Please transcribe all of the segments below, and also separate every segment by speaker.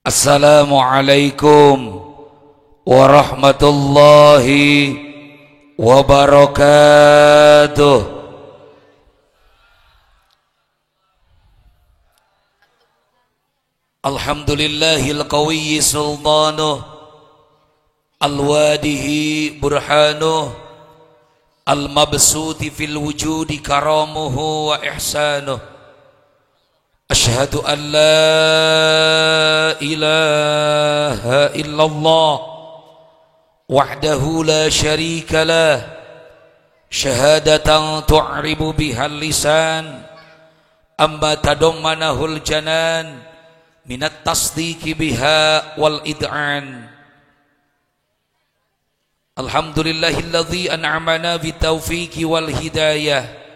Speaker 1: Assalamualaikum warahmatullahi wabarakatuh. Alhamdulillahil qawiyyi sultanuh, al-wadihi burhanuh, al-mabsuti fil wujudi karamuhu wa ihsanuh. Ashhadu an la ilaha illallah wahdahu la syarika lah, syahadatan tu'ribu bihal lisan amma tadammanahul janan minat tasdiqi biha wal id'an. Alhamdulillahilladzi an'amana bitaufiqi wal hidayah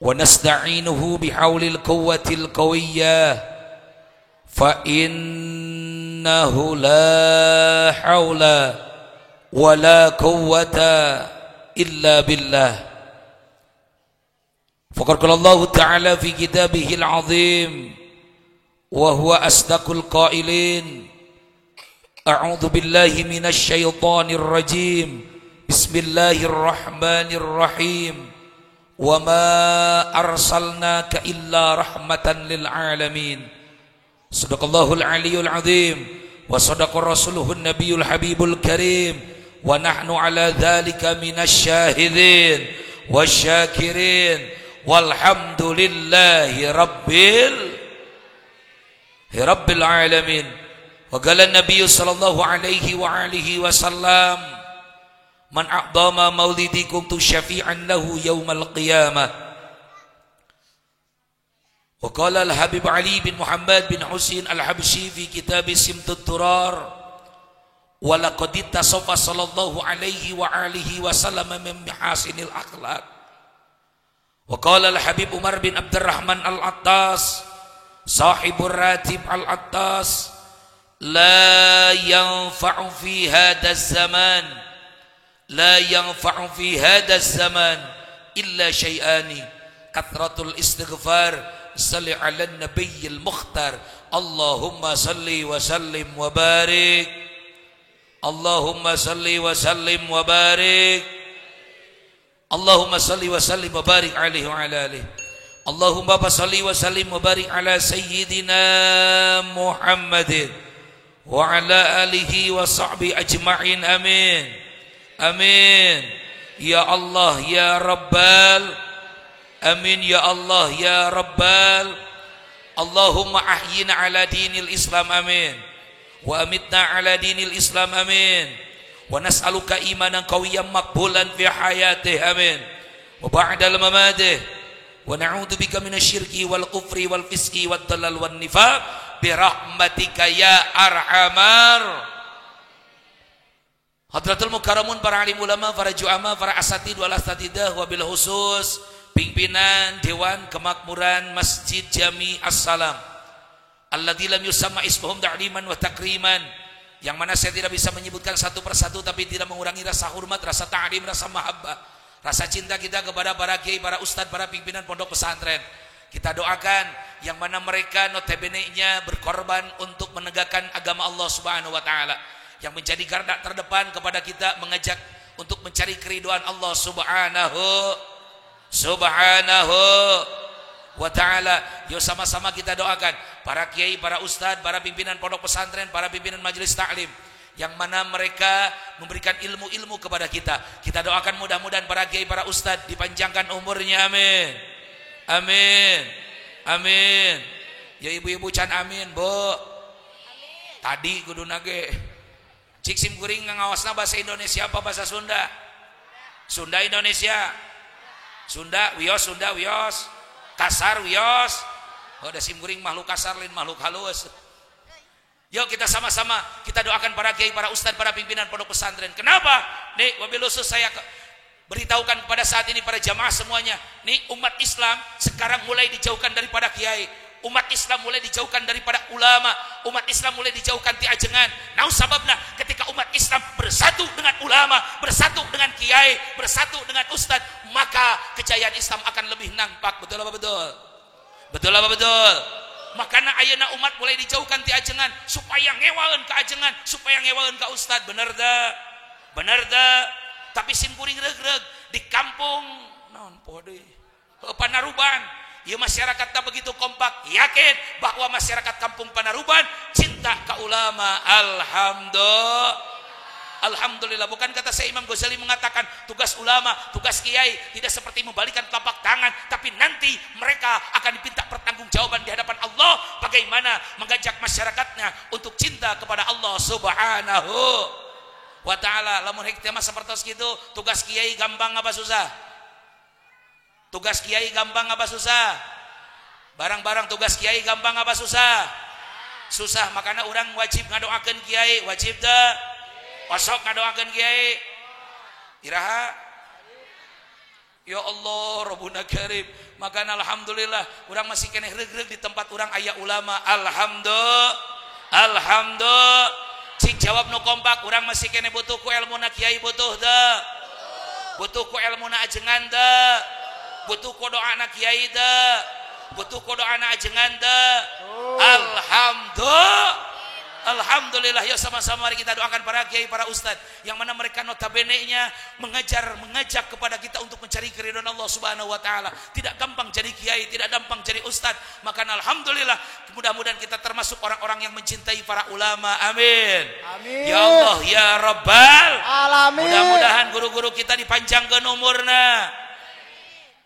Speaker 1: wa nasta'inuhu bihaulil quwwatil qawiyyah fa innahu la haula wa la quwwata illa billah. Faqad qala Allah ta'ala fi kitabihil 'azim wa huwa asdaqul qailin. A'udzu billahi minasy syaithanir rajim. Bismillahirrahmanirrahim. Wa ma arsalnaka illa rahmatan lil alamin. Shadaqallahul aliyyul azim wa shadaqa rasuluhun nabiyul habibul karim wa nahnu ala dzalika minasy syahidin wasyakirin walhamdulillahi rabbil alamin. Wa qala an-nabiy sallallahu alaihi wa alihi wasallam man a'dama maulidi kuntu syafi'an lahu yaumal qiyamah. Wa qala al-habib Ali bin Muhammad bin Husain al-Habsyi fi kitab Simtut Turar wa laqad ittasafa sallallahu alaihi wa alihi wasallam min mahasinil akhlaq. Wa qala al-habib Umar bin Abdurrahman al-Attas sahibur ratib al-Attas la yanfa'u fi hadaz zaman illa syai'ani kathratul istighfar salli ala nabiyil mukhtar. Allahumma salli wa sallim wa barik, Allahumma salli wa sallim wa barik, Allahumma salli wa sallim wa barik alaihi wa ala alihi. Allahumma salli wa sallim wa barik ala sayyidina Muhammadin wa ala alihi wa sahbihi ajma'in. Amin amin ya Allah ya Rabbal, amin ya Allah ya Rabbal. Allahumma ahyina ala dinil Islam, amin, wa amitna ala dinil Islam, amin, wa nas'aluka imanan qawiyyan maqbulan fi hayatih, amin, wa ba'dal mamatih, wa na'udzu bika minasyirki wal kufri wal fiski wad dalal wan nifaq bi rahmatika ya arhamar. Hadratul mukarramun, para alim ulama, para juama, para asatid wal asatidah, wabil khusus pimpinan Dewan Kemakmuran Masjid Jami As-Salam alladzi lam yusamma ismuhum ta'liman wa takriman, yang mana saya tidak bisa menyebutkan satu persatu tapi tidak mengurangi rasa hormat, rasa ta'lim, rasa mahabbah, rasa cinta kita kepada para kiai, para ustadz, para pimpinan pondok pesantren. Kita doakan yang mana mereka notabene-nya berkorban untuk menegakkan agama Allah Subhanahu wa taala, yang menjadi garda terdepan kepada kita mengajak untuk mencari keridhaan Allah Subhanahu wa ta'ala. Yuk sama-sama kita doakan para kiai, para ustadz, para pimpinan pondok pesantren, para pimpinan majelis taklim, yang mana mereka memberikan ilmu-ilmu kepada kita. Kita doakan mudah-mudahan para kiai, para ustadz dipanjangkan umurnya, amin amin amin. Ya ibu-ibu can amin, Bu. Amin. Tadi kudu nage cik sim kuring ngawasna bahasa Indonesia apa bahasa Sunda? Sunda Indonesia. Sunda wios, Sunda wios. Kasar wios. Oh, da sim kuring makhluk kasar lain makhluk halus. Yuk kita sama-sama kita doakan para kiai, para ustadz, para pimpinan pondok pesantren. Kenapa? Nih, wabil khusus saya beritahukan pada saat ini para jamaah semuanya. Nih, umat Islam sekarang mulai dijauhkan daripada kiai. Umat Islam mulai dijauhkan daripada ulama, umat Islam mulai dijauhkan ti ajengan. Nah, sababna ketika umat Islam bersatu dengan ulama, bersatu dengan kiai, bersatu dengan ustadz, maka kejayaan Islam akan lebih nampak. Betul apa betul? Betul apa betul? Makana ayeuna umat mulai dijauhkan ti ajengan supaya ngewaeun ka ajengan, supaya ngewaeun ka ustad. Bener da? Bener da? Tapi simkuring regreg di kampung naon poe deui. Panaruban. Ya masyarakat tak begitu kompak, yakin bahwa masyarakat kampung Panaruban cinta ke ulama. Alhamdulillah. Bukan kata saya Imam Ghazali mengatakan tugas ulama, tugas kiai tidak seperti membalikan telapak tangan, tapi nanti mereka akan diminta pertanggungjawaban di hadapan Allah bagaimana mengajak masyarakatnya untuk cinta kepada Allah Subhanahu wa ta'ala. Lamun hikmah seperti itu, tugas kiai gampang apa susah? Tugas kiai gampang apa susah? Barang-barang tugas kiai gampang apa susah? Susah. Makanya orang wajib ngadoakeun kiai, wajib teu? Osok ngadoakeun kiai. Iraha? Ya Allah Rabbuna Karim. Makanya alhamdulillah orang masih keneh regreg di tempat orang aya ulama. Alhamdulillah. Cik jawab nu kompak, orang masih keneh butuh ku ilmuna kiai butuh teu? Butuh ku ilmuna ajengan teu? Butuh kodo anak kiai teh, butuh kodo anak ajengan teh. Alhamdulillah. Ya sama-sama mari kita doakan para kiai, para ustad yang mana mereka notabene-nya mengajak kepada kita untuk mencari keridhaan Allah Subhanahu wa taala. Tidak gampang jadi kiai, tidak gampang jadi ustad. Maka alhamdulillah, mudah-mudahan kita termasuk orang-orang yang mencintai para ulama. Amin. Amin. Ya Allah ya Rabbal alamin. Mudah-mudahan guru-guru kita dipanjangkeun umurna.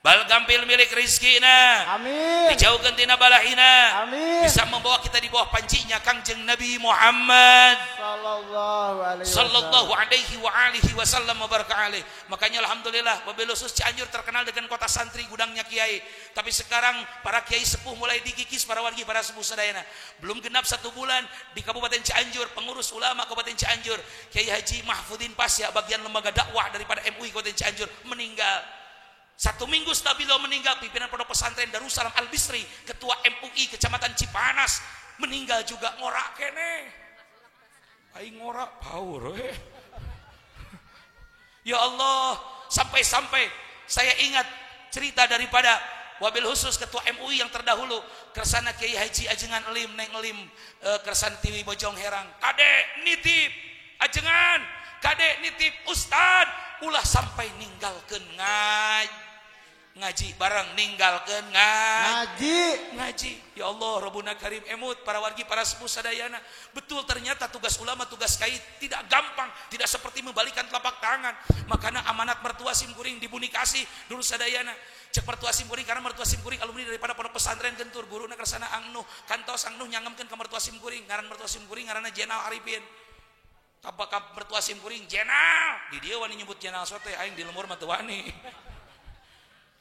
Speaker 1: Bal gampil milik rizkina. Amin. Dijauhkan tina balahina. Amin. Bisa membawa kita di bawah pancinya Kangjeng Nabi Muhammad sallallahu alaihi wa alihi wasallam wa baraka alaih. Makanya alhamdulillah wabil khusus Cianjur terkenal dengan kota santri, gudangnya kiai. Tapi sekarang para kiai sepuh mulai digigis para wargi, para sepuh sadayana. Belum genap 1 bulan di Kabupaten Cianjur, pengurus ulama Kabupaten Cianjur Kiai Haji Mahfudin Pasya, bagian lembaga dakwah daripada MUI Kabupaten Cianjur, meninggal. 1 minggu setelah beliau meninggal, pimpinan pondok pesantren Darussalam Al Bisri, ketua MUI Kecamatan Cipanas, meninggal juga. Ngorak kene aing ngorak power ya Allah. Sampai-sampai saya ingat cerita daripada wabil khusus ketua MUI yang terdahulu, kersana Kiai Haji Ajengan Elim Neng Elim, kersana Tiwi Bojong Herang, kade nitip ajengan, kade nitip ustad, ulah sampai ninggalkeun ngaji bareng, ninggalkeun ngaji. Ya Allah Rabbuna Karim, emut para wargi, para sepuh sadayana. Betul, ternyata tugas ulama, tugas kiai tidak gampang, tidak seperti membalikan telapak tangan. Makanya amanat mertua simkuring dibuni kasih dulu sadayana. Cek mertua simkuring, karena mertua simkuring alumni daripada pondok pesantren Gentur, guruna kersana Angnuh, kantos Angnuh nyangemkeun ka mertua simkuring, ngaran mertua simkuring ngaranna Jenal Arifin. Kapakap mertua simkuring Jenal, di dia wani nyebut Jenal sote, aing di lemur mah teu wani.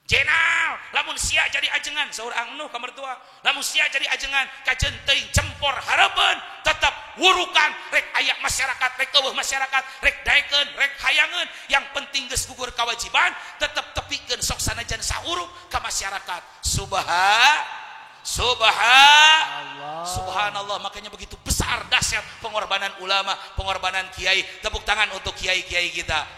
Speaker 1: Jenal, lamun sia jadi ajengan saur Angnuh ka mertua, lamun sia jadi ajengan kajen teuing cempor hareupeun, tetep wurukan rek aya masyarakat, rek eueuh masyarakat, rek daekeun, rek hayangeun, yang penting geus gugur kewajiban, tetep tepikeun sok sanajan sahurup ka masyarakat. Subhanallah. Makanya begitu besar dahsyat pengorbanan ulama, pengorbanan kiai. Tepuk tangan untuk kiai-kiai kita.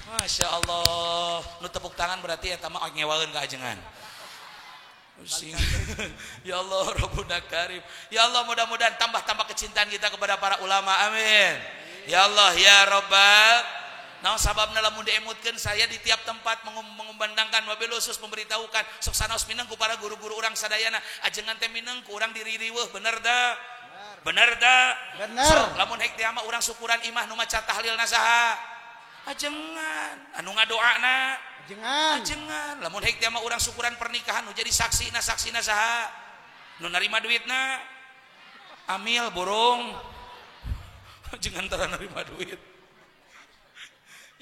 Speaker 1: Masya Allah. Nu tepuk tangan berarti ya tamak ngewaeun ka ajengan. Ya Allah Rabbuna Karim. Ya Allah, mudah-mudahan tambah-tambah kecintaan kita kepada para ulama. Amin. Ya Allah ya Rabbal. Nah sababna lamun diemutkeun saya di tiap tempat mengumandangkan wabil khusus memberitahukan sok sanaos mineng ku para guru-guru urang sadayana, ajengan teh mineng ku urang diririweuh. Bener da? Bener. So, lamun hek teh mah urang syukuran imah nu maca tahlilna saha? Ajengan. Anu ngadoana ajengan. Lamun hek teh mah urang syukuran pernikahan nu jadi saksina saha? Nu narima duitna amil burung. Ajengan tara narima duit.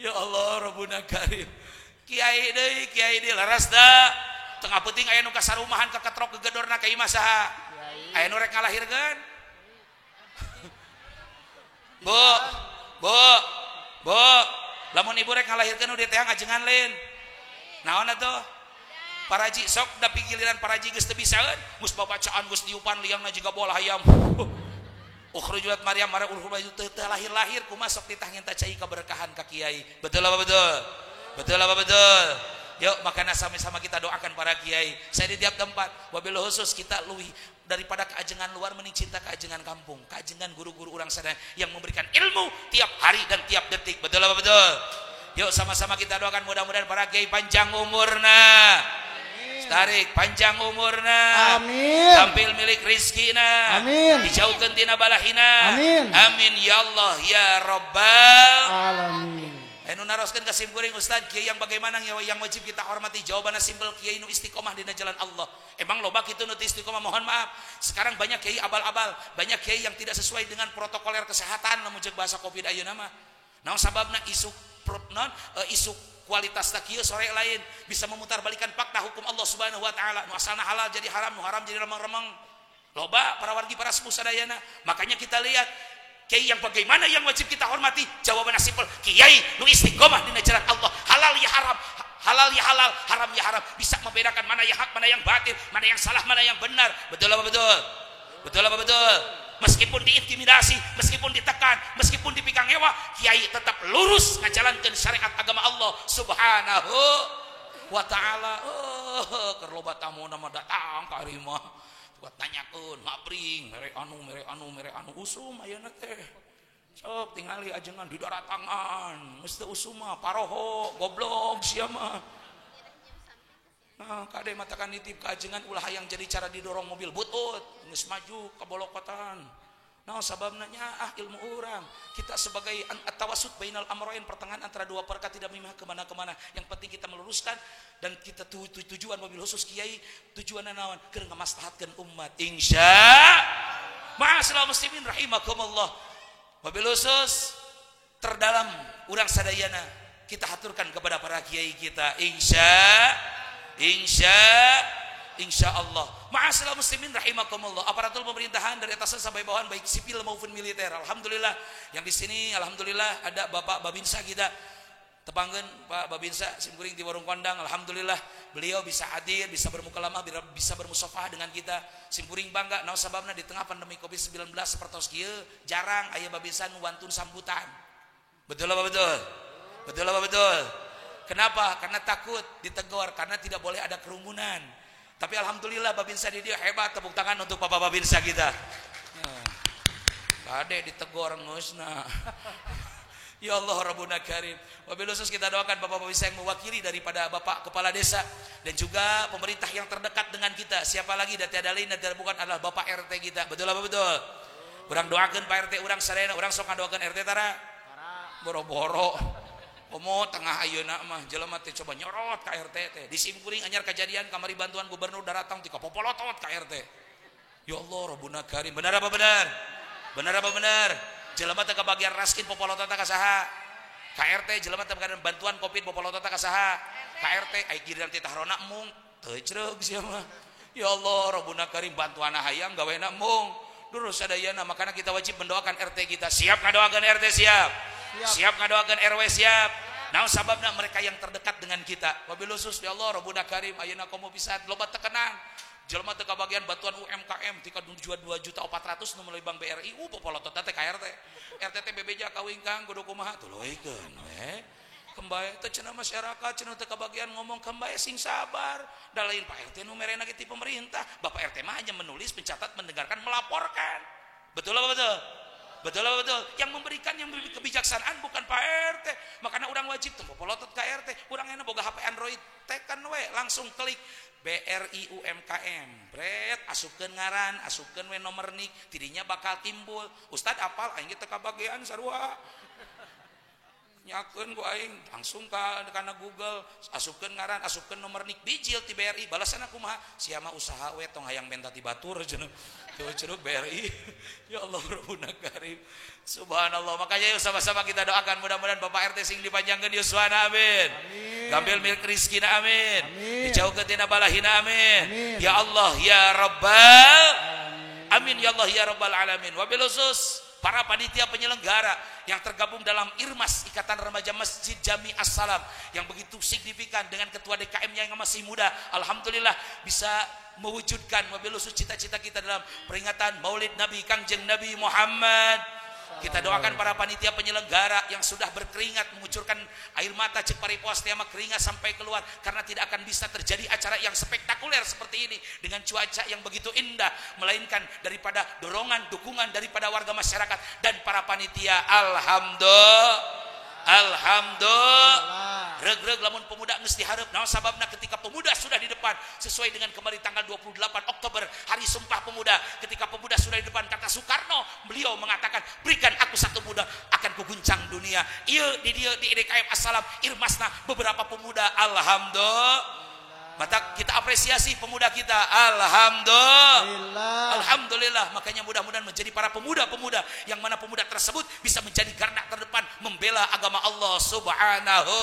Speaker 1: Ya Allah Rabbuna Karim. Kiai deui laras da. Tengah peuting aya nu kasarumahan ka ketrok gegedorna ka imah saha? Aya nu rek ngalahirkeun. Bu. Lamun ibu rek ngalahirkeun udah teh ngajengan lain. Naon atuh? Paraji sok da giliran paraji geus teu bisaeun, geus babacaan geus diupan liangna jiga bola hayam. Ukhrujulat Maryam mara ulhul teu lahir-lahir kumaha sok ditah ngenta cai keberkahan ka kiai. Betul apa betul? Betul apa betul? Yuk makanya sama-sama kita doakan para kiai. Saya di tiap tempat wabil khusus kita luwih daripada keajengan luar mending cinta keajengan kampung, keajengan guru-guru orang sadaya yang memberikan ilmu tiap hari dan tiap detik. Betul apa betul? Yuk sama-sama kita doakan mudah-mudahan para kiai panjang umurna. Tarik panjang umurna.
Speaker 2: Amin.
Speaker 1: Tampil milik rizkina.
Speaker 2: Amin.
Speaker 1: Dijauhkeun tina balahina.
Speaker 2: Amin.
Speaker 1: Amin ya Allah ya Rabbal
Speaker 2: Alamin.
Speaker 1: Anu naroskeun ka simkuring Ustaz, kiai yang bagaimana yang wajib kita hormati? Jawabanna simpel, kiai nu istiqomah dina jalan Allah. Emang loba kitu nu istiqomah, mohon maaf. Sekarang banyak kiai abal-abal, banyak kiai yang tidak sesuai dengan protokoler kesehatan lamun jeung bahasa Covid ayeuna mah. Naon sababna isu isu kualitas kieu sore lain bisa memutarbalikan fakta hukum Allah Subhanahu wa taala. Nu asalna halal jadi haram, nu haram jadi remeng-remeng. Loba para wargi para sepuh sadayana. Makanya kita lihat kiai yang bagaimana yang wajib kita hormati? Jawabannya simpel, kiai nu istiqomah di jalan Allah. Halal ya haram, halal ya halal, haram ya haram. Bisa membedakan mana yang hak, mana yang batil, mana yang salah, mana yang benar. Betul apa betul? Betul apa betul? Meskipun diintimidasi, meskipun ditekan, meskipun dipikang hewa, kiai tetap lurus ngajalankeun syariat agama Allah Subhanahu wa taala. Keur loba tamu nama datang ka ari mah. Buat nanyakeun, ngabring, mere anu usum ayeuna teh. Sok tingali ajengan di daratangan, geus teu usum mah paroho, goblok sia mah. Nah, kade matakan nitip ka ajengan ulah hayang jadi cara didorong mobil butut, geus maju ka bolokotan. Nah, sababna nya ilmu urang. Kita sebagai at-tawassut bainal amrayn, pertengahan antara dua perkara, tidak memihak kemana-kemana. Yang penting kita meluruskan dan kita tujuan mobil khusus kiai tujuanna naon? Keur ngamaslahatkeun umat. Insya ma'asyiral muslimin rahimakumullah. Mobil khusus terdalam urang sadayana kita haturkan kepada para kiai kita. Insya Allah. Ma'asyiral muslimin rahimakumullah. Aparatur pemerintahan dari atasan sampai bawahan baik sipil maupun militer. Alhamdulillah yang di sini alhamdulillah ada Bapak Babinsa kita. Tepanggen Pak Babinsa simkuring di warung kondang. Alhamdulillah beliau bisa hadir, bisa bermukalamah, bisa bermusafah dengan kita. Simkuring bangga naon sababna di tengah pandemi Covid-19 sapertos kieu jarang aya Babinsa nu wantun sambutan. Betul apa betul? Betul apa betul? Kenapa? Karena takut ditegur, karena tidak boleh ada kerumunan. Tapi alhamdulillah Babinsa di dia hebat, tepuk tangan untuk Bapak Babinsa kita. Kade ditegur ngeusna. Ya Allah Rabbuna Karim. Wabil khusus kita doakan Bapak Babinsa yang mewakili daripada Bapak Kepala Desa dan juga pemerintah yang terdekat dengan kita. Siapa lagi dan tiada lain dan bukan adalah Bapak RT kita. Betul apa betul? Urang doakeun Pak RT urang sadayana, urang sok ngadoakeun RT tara. Boro-boro. Omo tengah ayeuna mah jelema teh coba nyorot ka RT teh. Di simkuring anyar kejadian kamari bantuan gubernur datang ti ka popolotot ka RT. Ya Allah Rabbuna Karim. Benar apa benar? Benar apa benar? Jelema teh kabagian raskin popolotot ka saha? Ka RT jelema teh kabagian bantuan Covid popolotot ka saha? Ka RT ai giliran ti tahrona mung teu cereug sia mah. Ya Allah Rabbuna Karim bantuan hayang gawena mung. Durus sadayana makana kita wajib mendoakan RT kita. Siap ngadoakeun RT siap? Siap ngadoakeun RW siap. Naon sababna mereka yang terdekat dengan kita. Wabil khusus ya Allah Rabbuna Karim ayeuna komo pisan loba tekenan. Jelema teu kabagian bantuan UMKM tika 2.400.000 nu meuli Bank BRI popolotot teh ka RT. RT teh bebeja kawingkang kudu kumaha tuluikeun we. Kembae teh cenah masyarakat cenah teu kabagian ngomong kembae sing sabar. Da lain Pak RT nu merena ti pemerintah. Bapak RT mah hanya menulis, mencatat, mendengarkan, melaporkan. Betul apa betul? Betul apa betul? Yang memberikan yang kebijaksanaan bukan Pak RT. Makanya orang wajib tuh popolotot ka RT. Urang enak boga HP Android, tekan we langsung klik BRI UMKM. Bret asupkeun ngaran, asupkeun we nomor nik, tidinya bakal timbul. Ustad apal aing teh kabagean sarua. Nyakeun ku aing langsung kana Google, asupkeun ngaran, asupkeun nomor nik bijil ti BRI. Balasan kumaha? Sia mah usaha we tong hayang benta ti batur cenah. Curug BRI. Ya Allah Rabbuna Karim. Subhanallah. Makanya yuk sama-sama kita doakan mudah-mudahan Bapak RT sing dipanjangkeun yuswana amin. Gambil milik rizkina amin. Dijauhkeun tina balahina amin. Ya Allah ya Rabbal amin. Ya Allah ya Rabbal alamin. Wabil khusus para panitia penyelenggara yang tergabung dalam IRMAS Ikatan Remaja Masjid Jami As-Salam yang begitu signifikan dengan ketua DKM yang masih muda. Alhamdulillah bisa mewujudkan mobil khusus cita-cita kita dalam peringatan Maulid Nabi Kangjeng Nabi Muhammad Kita doakan para panitia penyelenggara yang sudah berkeringat mengucurkan air mata cek paripos tiama keringat sampai keluar karena tidak akan bisa terjadi acara yang spektakuler seperti ini dengan cuaca yang begitu indah, melainkan daripada dorongan dukungan daripada warga masyarakat dan para panitia. Alhamdulillah. Reg-reg lamun pemuda geus dihareup. Naon sababna? Ketika pemuda sudah di depan sesuai dengan kemarin tanggal 28 Oktober hari Sumpah Pemuda, ketika pemuda sudah di depan, kata Soekarno, beliau mengatakan, berikan aku satu muda akan kuguncang dunia. Ieu di IDKM Assalam irmasna beberapa pemuda. Alhamdulillah. Maka kita apresiasi pemuda kita. Alhamdulillah. Makanya mudah-mudahan menjadi para pemuda-pemuda yang mana pemuda tersebut bisa menjadi garda terdepan membela agama Allah Subhanahu.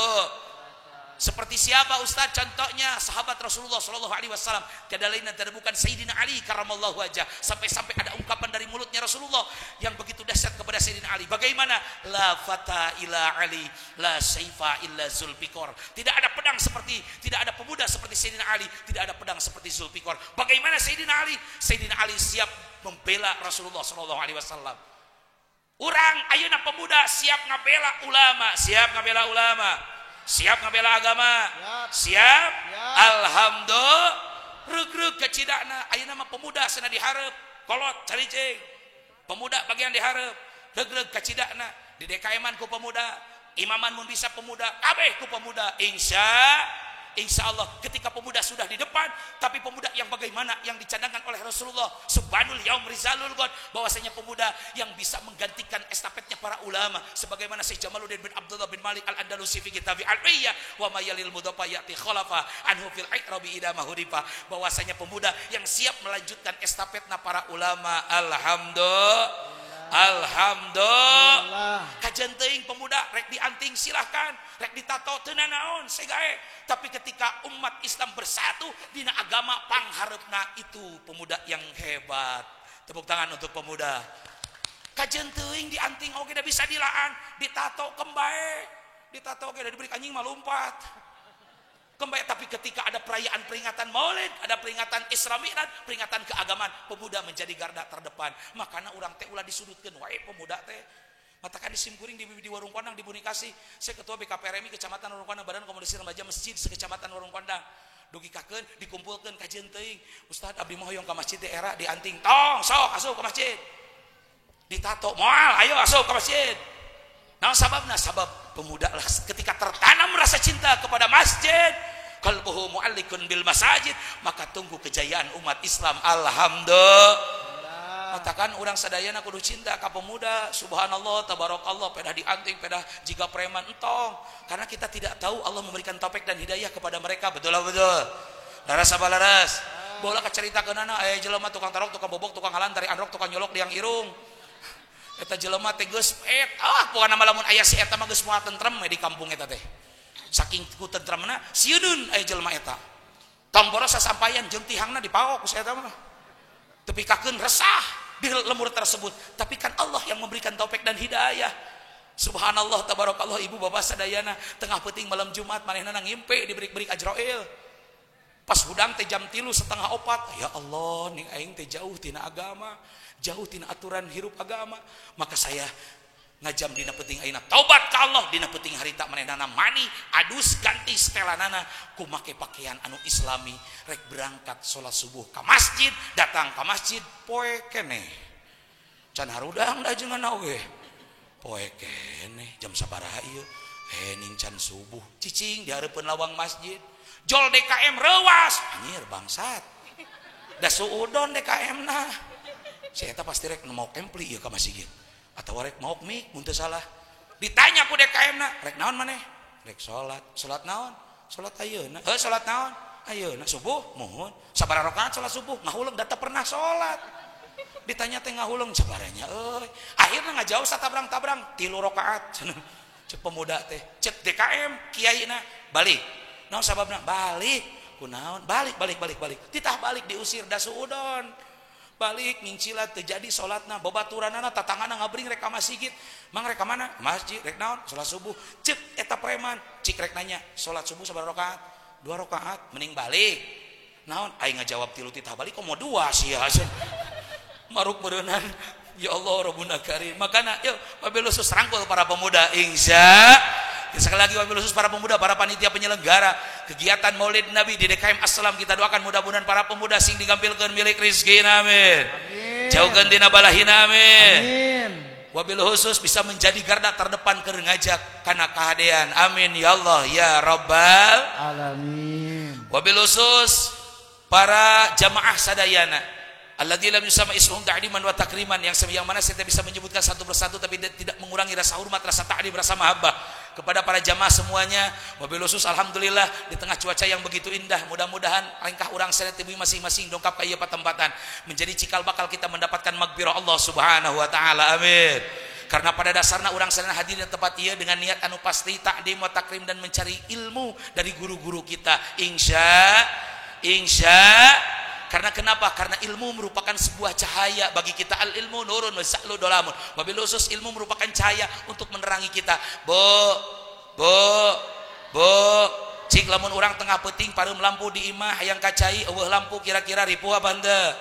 Speaker 1: Seperti siapa Ustaz? Contohnya sahabat Rasulullah Shallallahu Alaihi Wasallam. Tiada lain dan tiada bukan Sayyidina Ali karamallahu wajah. Sampai-sampai ada ungkapan dari mulutnya Rasulullah yang begitu dahsyat kepada Sayyidina Ali. Bagaimana? La fata illa Ali, la saifa illa Zulfikar. Tidak ada pedang seperti, tidak ada pemuda seperti Sayyidina Ali, tidak ada pedang seperti Zulfikar. Bagaimana Sayyidina Ali? Sayyidina Ali siap membela Rasulullah Shallallahu Alaihi Wasallam. Urang ayeuna pemuda siap ngabela ulama, siap ngabela ulama. Siap ngabela agama. Siap. Alhamdulillah. Reug-reug kecidakna ayeuna mah pemuda cenah dihareup. Kolot cari cing. Pemuda bagian dihareup. Reug-reug kecidakna di DKM-an ku pemuda, imaman mun bisa pemuda, kabeh ku pemuda. Insya Allah ketika pemuda sudah di depan, tapi pemuda yang bagaimana yang dicadangkan oleh Rasulullah Subhanul Yaum Rizalul God, bahwasanya pemuda yang bisa menggantikan estafetnya para ulama sebagaimana Syekh Jamaluddin bin Abdullah bin Malik Al-Andalusi fi kitab Al-Biyah wa mayalil mudafa yati khalafa anhu fil iqrabi ida mahurifa, bahwasanya pemuda yang siap melanjutkan estafetnya para ulama. Alhamdulillah. Kajian teuing pemuda rek dianting silahkan, rek ditato teu naon segae, tapi ketika umat Islam bersatu dina agama pangharepna itu pemuda yang hebat. Tepuk tangan untuk pemuda. Kajian teuing dianting oge da bisa dilaan, ditato kembae. Ditato oge da diberi anjing mah lompat. Kembali, tapi ketika ada perayaan peringatan Maulid, ada peringatan Isra Mi'raj, peringatan keagamaan, pemuda menjadi garda terdepan. Makanya orang teh ulah disudutkeun wae pemuda teh. Matakan disimkuring di Warung Kondang di Bunikasi. Saya ketua BKPRMI Kecamatan Warung Kondang, Badan Komunikasi Remaja Masjid sekecamatan Warung Kondang. Dugi kakeun dikumpulkeun kajian teuing. Ustaz abdi mah hoyong ka masjid daerah dianting. Tong sok asup ka masjid. Ditato moal ayo asup ka masjid. Nah sababna sabab pemuda lah ketika tertanam rasa cinta kepada masjid, qalbuhu mu'allikun bil masajid, maka tunggu kejayaan umat Islam. Alhamdulillah. Katakan orang sadayana kudu cinta ka pemuda. Subhanallah, tabarakallah, pedah dianting, pedah jika preman entong. Karena kita tidak tahu Allah memberikan taufik dan hidayah kepada mereka. Betul lah betul. Laras apa laras? Bola kacaritakeunana aya jelema tukang tarok, tukang bobok, tukang halan, tari androk, tukang nyolok diang irung. Eta jelema teh geus pokona lamun aya si eta mah geus moal tentrem di kampung eta teh. Saking ku tentremna sieun aya jelema eta. Tong boros sasampaian jeung tihangna dipaok ku eta mah. Tepikakeun resah di lemur tersebut, tapi kan Allah yang memberikan taufik dan hidayah. Subhanallah tabarakallah, ibu bapak sadayana tengah peuting malam Jumat manehna ngimpe diberi-beri Ajrail. Pas hudang teh jam 3:30, ya Allah ning aing teh jauh tina agama, jauh tina aturan hirup agama, maka saya ngajam dina peuting ayeuna taubat ka Allah dina peuting harita manehna mani adus ganti setelanana ku make pakaian anu islami rek berangkat salat subuh ka masjid, datang ka masjid poe keneh can harudang da jenengan oge poe keneh jam sabaraha ieu hening can subuh cicing di hareupeun lawang masjid jol DKM rewas anjir bangsat da suudon DKM na si eta pasti rek mau kempli ieu ka masjid atau rek mau mik mun teu salah ditanya ku DKM na rek naon maneh rek salat naon salat ayeuna salat naon ayeuna subuh mohon sabaraha rakaat salat subuh ngahuleung da teu pernah salat ditanya teh ngahuleung sabaranya euy akhirna ngajauh satabrang-tabrang 3 rakaat cek pemuda teh cek DKM kiaina balik naon sababna balik kunaon balik titah balik diusir da suudon balik ngincilat terjadi salatna babaturanana tatangana ngabring rek ka masjid mang rek ka mana masjid rek naon salat subuh cek eta preman cik rek nanya salat subuh sabaraha rakaat 2 rakaat mending balik naon aing ngajawab 3 titah balik kok mau 2 sia maruk beureunnan Ya Allah Rabbuna Karim. Makanya yuk wabil khusus rangkul para pemuda insya. Sekali lagi wabil khusus para pemuda, para panitia penyelenggara kegiatan Maulid Nabi di DKM Assalam, kita doakan mudah-mudahan para pemuda sing digampilkeun milik rezeki amin. Jauhkeun dina balahina amin. Wabil khusus bisa menjadi garda terdepan keur ngajak kana kahadean amin ya Allah ya Rabbal
Speaker 2: alamin.
Speaker 1: Wabil khusus para jamaah sadayana alladzina lam yusama ismuhum ta'diman wa takriman, yang mana saya bisa menyebutkan satu persatu tapi tidak mengurangi rasa hormat, rasa ta'dim, rasa mahabbah kepada para jamaah semuanya. Wabil khusus alhamdulillah di tengah cuaca yang begitu indah, mudah-mudahan langkah urang sadaya teu masing-masing dongkap ka ieu patempatan menjadi cikal bakal kita mendapatkan magfirah Allah Subhanahu wa taala amin. Karena pada dasarnya urang sadaya hadir di tempat ieu dengan niat anu pasti ta'dim wa takrim dan mencari ilmu dari guru-guru kita insya. Karena kenapa? Karena ilmu merupakan sebuah cahaya bagi kita. Al ilmu nurun wa sa'lu dolamun. Wabil khusus ilmu merupakan cahaya untuk menerangi kita. Cik lamun orang tengah peting pareum lampu di imah hayang kacai eueuh lampu kira-kira ripuh apa henteu?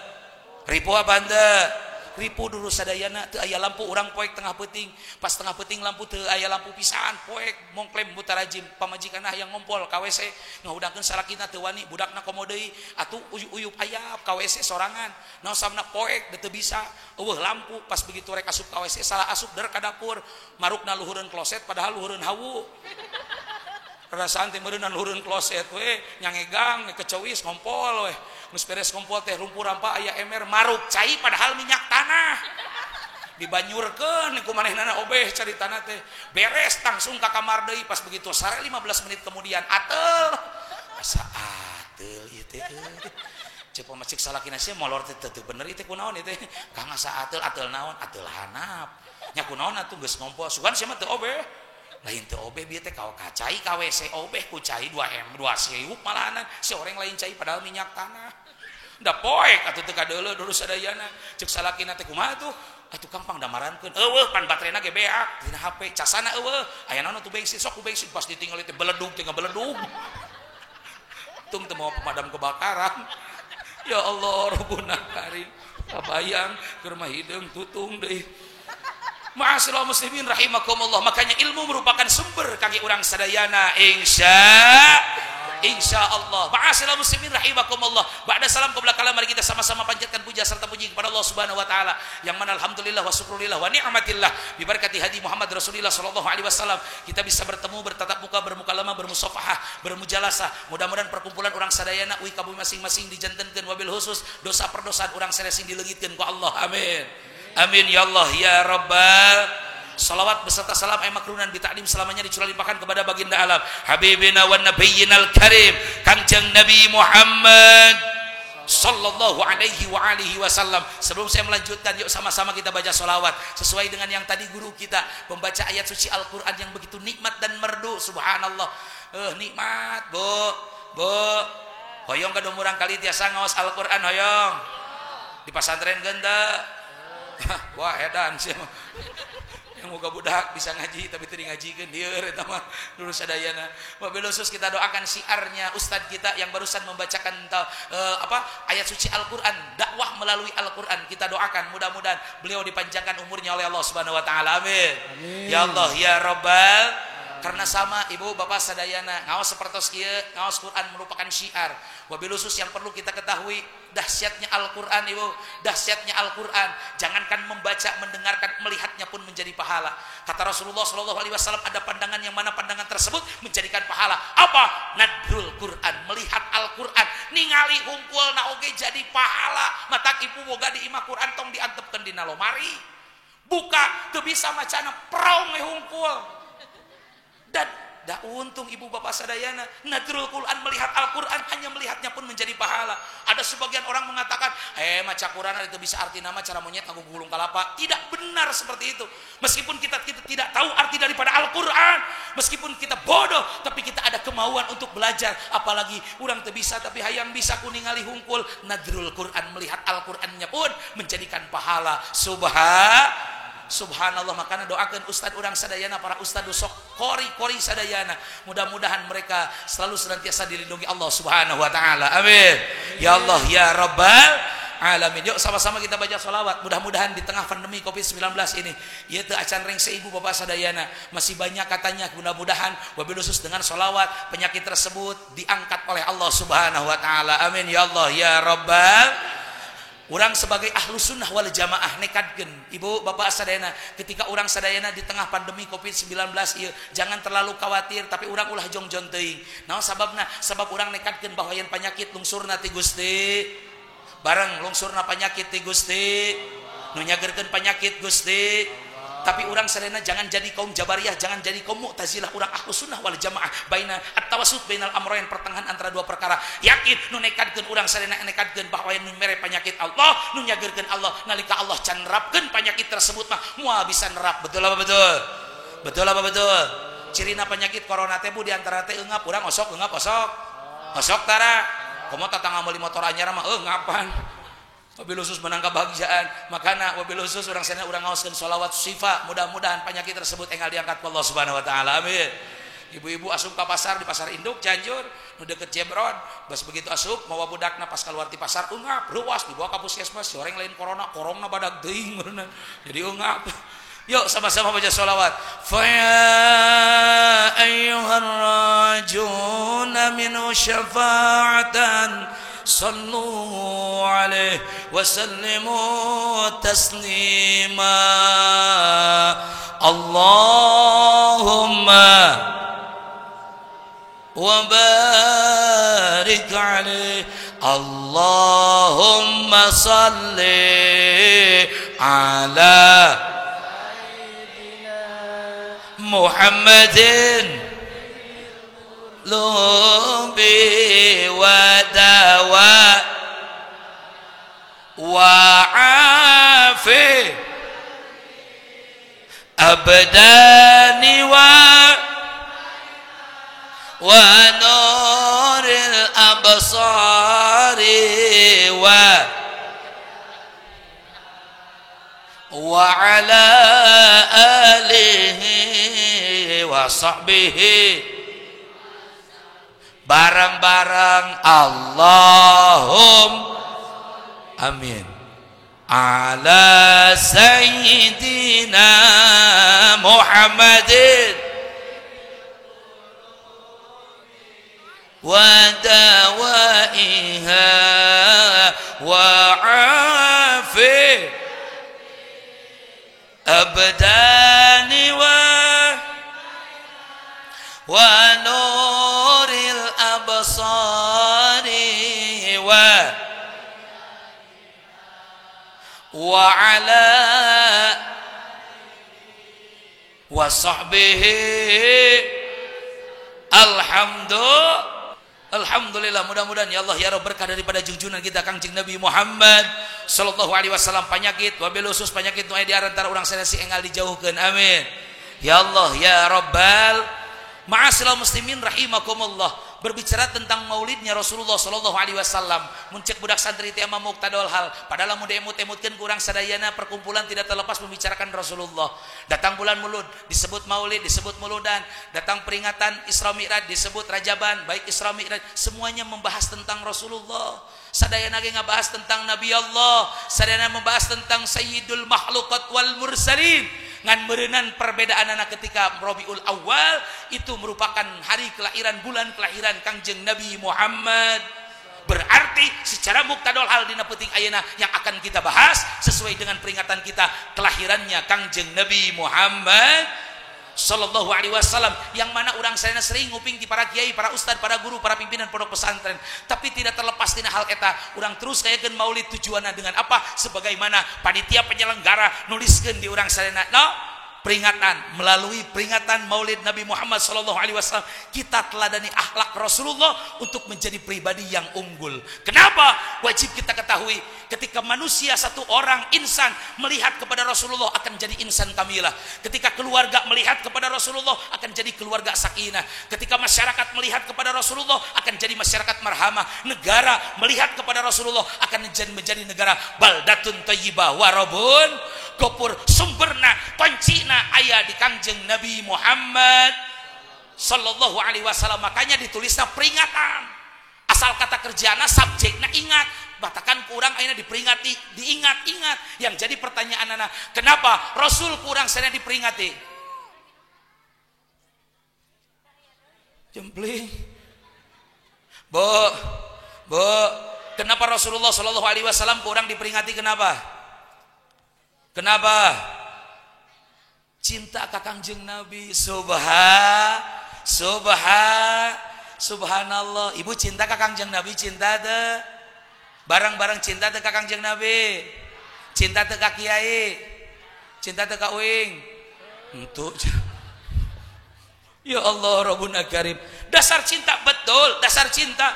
Speaker 1: Ripuh dulu sadayana teu aya lampu urang poek tengah peuting. Pas tengah peuting lampu teu aya lampu pisan poek mongklem butarajim pamajikanna hayang ngompol ka WC ngahudangkeun salakina teu wani budakna komo deui atuh uyup ayap ka WC sorangan naon samna poek teu bisa eueuh lampu pas begitu rek asup ka WC salah asup der ka dapur marukna luhureun kloset padahal luhureun hawu perasaan teh meureunna luhureun kloset we nyangegang kecewis ngompol we geus beres ngompol teh lumpur rampa aya emer maruk cai padahal minyak tanah dibanyurkeun ku manehnana obeh caritana teh beres langsung ka kamar deui pas begitu sare 15 menit kemudian atel asa atel ieu teh cepo macik salakina sia molor teh teu bener ieu teh kunaon ieu teh kang asa atel naon atel hanap nya kunaon atuh geus ngompol sugan sia mah teu obeh lain teu obeh bieu teh ka cai ka WC obeh ku cai 2 sieup malahan si orang lain cai padahal minyak tanah da poek atuh teu kadeuleu dulu sadayana ceuk salakina teh kumaha tuh atuh Kampang damarankeun eueuh pan baterena ge beak dina HP casana eueuh aya naon atuh bensin sok ku bensin pas ditinggal teh beledug tung teu mau pemadam kebakaran ya Allah Rabbuna Karim kabayang keur mah hideung tutung deui. Ma'asyiral muslimin rahimakumullah, makanya ilmu merupakan sumber kaki urang sadayana insya Allah. Ma'asyiral muslimin rahimakumullah, ba'da salam qabla kalam mari kita sama-sama panjatkan puja serta puji kepada Allah Subhanahu wa taala yang mana alhamdulillah wa syukrulillah wa ni'matillah bi barakati hadi Muhammad Rasulillah sallallahu alaihi wasallam kita bisa bertemu bertatap muka bermukalamah bermusafahah bermujalasah. Mudah-mudahan perkumpulan urang sadayana uwi kabumi masing-masing dijantenkeun wabil khusus dosa perdosaan urang sadaya sing dileungitkeun ku Allah amin. Amin ya Allah ya Rabbal. Salawat beserta salam makrunan bita'dim selamanya dicurahlimpahkan kepada baginda alam habibina wan nabiyyinal karim Kangjeng Nabi Muhammad sallallahu alaihi wa alihi wasallam. Sebelum saya melanjutkan, yuk sama-sama kita baca salawat sesuai dengan yang tadi guru kita membaca ayat suci Al-Qur'an yang begitu nikmat dan merdu. Subhanallah. Nikmat, Bu. Hoyong ka dumurang kali tiasa ngaos Al-Qur'an hoyong. Di pesantren genda. Wah edan sih yang moga budak bisa ngaji tapi teu ngajikeun dieu eta mah dulu sadayana. Wabil khusus kita doakan syiarnya ustaz kita yang barusan membacakan ayat suci Al-Qur'an, dakwah melalui Al-Qur'an. Kita doakan mudah-mudahan beliau dipanjangkan umurnya oleh Allah Subhanahu wa taala amin. Ya Allah ya Rabbal. Karena sama ibu bapak sadayana ngaos sapertos kieu ngaos Quran merupakan syiar. Wabil khusus yang perlu kita ketahui dahsyatnya Al-Qur'an ibu, dahsyatnya Al-Qur'an. Jangankan membaca, mendengarkan, melihatnya pun menjadi pahala. Kata Rasulullah sallallahu alaihi wasallam ada pandangan yang mana pandangan tersebut menjadikan pahala. Apa? Nadrul Qur'an, melihat Al-Qur'an, ningali hungkulna oge jadi pahala. Matak ibu boga di imah Qur'an tong diantepkeun dina lomari. Buka teu bisa macana praung we hungkul. Dan untung ibu bapak sadayana nadrul Quran melihat Al-Quran hanya melihatnya pun menjadi pahala. Ada sebagian orang mengatakan maca Quran itu bisa arti nama cara monyet nganggo gulung kalapa. Tidak benar seperti itu. Meskipun kita tidak tahu arti daripada Al-Quran, meskipun kita bodoh tapi kita ada kemauan untuk belajar. Apalagi orang teu bisa tapi hayang bisa kuningali hungkul. Nadrul Quran melihat Al-Qurannya pun menjadikan pahala. Subhanallah. Makanya doakan ustad urang sadayana, para ustad sok kori sadayana, mudah-mudahan mereka selalu senantiasa dilindungi Allah Subhanahu wa taala amin. Ya Allah ya Rabbal alamin. Yuk sama-sama kita baca sholawat. Mudah-mudahan di tengah pandemi COVID-19 ini, ieu teu acan reng seibu bapak sadayana, masih banyak katanya. Mudah-mudahan wabil khusus dengan sholawat penyakit tersebut diangkat oleh Allah Subhanahu wa taala. Amin ya Allah ya Rabbal. Urang sebagai ahlu sunnah wal jamaah nekadkeun ibu bapak sadayana ketika urang sadayana di tengah pandemi COVID-19 ieu jangan terlalu khawatir, tapi urang ulah jongjon teuing. Naon sababna? Sabab urang nekadkeun bahwa yen penyakit lungsurna ti Gusti, bareng lungsurna penyakit ti Gusti, nu nyagerkeun penyakit Gusti. Tapi urang sadayana jangan jadi kaum Jabariyah, jangan jadi kaum Mu'tazilah, urang ahlu sunnah wal jamaah baina at-tawassut bainal amrayn, pertengahan antara dua perkara. Yakin nu nekadkeun urang sadayana nekadkeun bahwa nu mere penyakit Allah, nu nyageurkeun Allah nalika Allah can nerapkeun penyakit tersebut mah moal bisa nerap. Betul apa betul? Betul apa betul? Cirina penyakit corona teh bu di antara teh eungap, urang osok eungap osok. Osok tara. Komo tatangga meuli motor anyar mah eungapan. Wabil khusus menang kebahagiaan, makana wabil khusus orang sana orang ngaoskeun sholawat syifa, mudah-mudahan penyakit tersebut enggal diangkat Allah Subhanahu wa taala. Amin. Ibu-ibu asup ke pasar di pasar induk Cianjur nu deukeut Jebron, bas begitu asup mawa budakna pas keluar di pasar eungap reuas dibawa ka puskesmas, soreng lain corona badag teuing beuneuh. Jadi eungap. Yuk sama-sama baca sholawat. Fa ya ayyuhar rajuna minu syafa'atan sallu alaihi wa sallimu taslima. Allahumma wa barik alaihi. Allahumma salli ala Muhammadin lubi wa dawa wa afi abdani wa nuril absari wa ala alihi wa sahbihi bareng-bareng Allahum amin ala sayyidina Muhammadin wa dawaiha wa afi abdani wa nuril absari wa ala wa sahbihi. Alhamdulillah, mudah-mudahan ya Allah ya Rabb berkah daripada junjungan kita Kangjeng Nabi Muhammad sallallahu alaihi wasallam, penyakit wabil khusus penyakit nu aya di antara urang sadaya si enggal dijauhkeun. Amin ya Allah ya Rabbal. Ma'asyiral muslimin rahimakumullah, berbicara tentang maulidnya Rasulullah sallallahu alaihi wasallam, muncek budak santri teh mah muqtadol hal, padahal mun emut-emutkeun kurang sadayana perkumpulan tidak terlepas membicarakan Rasulullah. Datang bulan Maulud disebut maulid, disebut mauludan, datang peringatan Isra Mi'raj disebut rajaban, baik Isra Mi'raj semuanya membahas tentang Rasulullah. Sadayana ge ngabahas tentang Nabi Allah, sadayana membahas tentang Sayyidul Makhluqat wal Mursalin. Ngan meureunnan perbedaan anak ketika Rabiul Awal itu merupakan hari kelahiran, bulan kelahiran Kangjeng Nabi Muhammad. Berarti secara muktadol hal dina peuting ayeuna yang akan kita bahas sesuai dengan peringatan kita kelahirannya Kangjeng Nabi Muhammad sallallahu alaihi wasallam, yang mana urang sadayana sering nguping di para kiai, para ustad, para guru, para pimpinan pondok pesantren. Tapi tidak terlepas tina hal eta, urang terus kayakeun maulid tujuanna dengan apa? Sebagaimana panitia penyelenggara nuliskeun di urang sadayana peringatan, melalui peringatan maulid Nabi Muhammad sallallahu alaihi wasallam kita teladani akhlak Rasulullah untuk menjadi pribadi yang unggul. Kenapa? Wajib kita ketahui ketika manusia satu orang insan melihat kepada Rasulullah akan jadi insan kamilah. Ketika keluarga melihat kepada Rasulullah akan jadi keluarga sakinah. Ketika masyarakat melihat kepada Rasulullah akan jadi masyarakat marhamah. Negara melihat kepada Rasulullah akan menjadi negara baldatun thayyibah warabun gopur. Sumberna kuncina aya di Kangjeng Nabi Muhammad sallallahu alaihi wasallam. Makanya ditulisna peringatan. Asal kata kerjana subjekna ingat, batakan kurang ayeuna diperingati, diingat-ingat. Yang jadi pertanyaan anak, kenapa Rasul kurang sana diperingati? Jempling. Bu, kenapa Rasulullah Shallallahu Alaihi Wasallam kurang diperingati? Kenapa? Cinta ka Kangjeng Nabi. Subhanallah. Ibu cinta ka Kangjeng Nabi, cinta teu? Barang-barang cinta teu ka Kangjeng Nabi? Cinta teu ka kiai? Cinta teu ka uing? Entu. Ya Allah Rabbuna Karim. Dasar cinta betul, dasar cinta.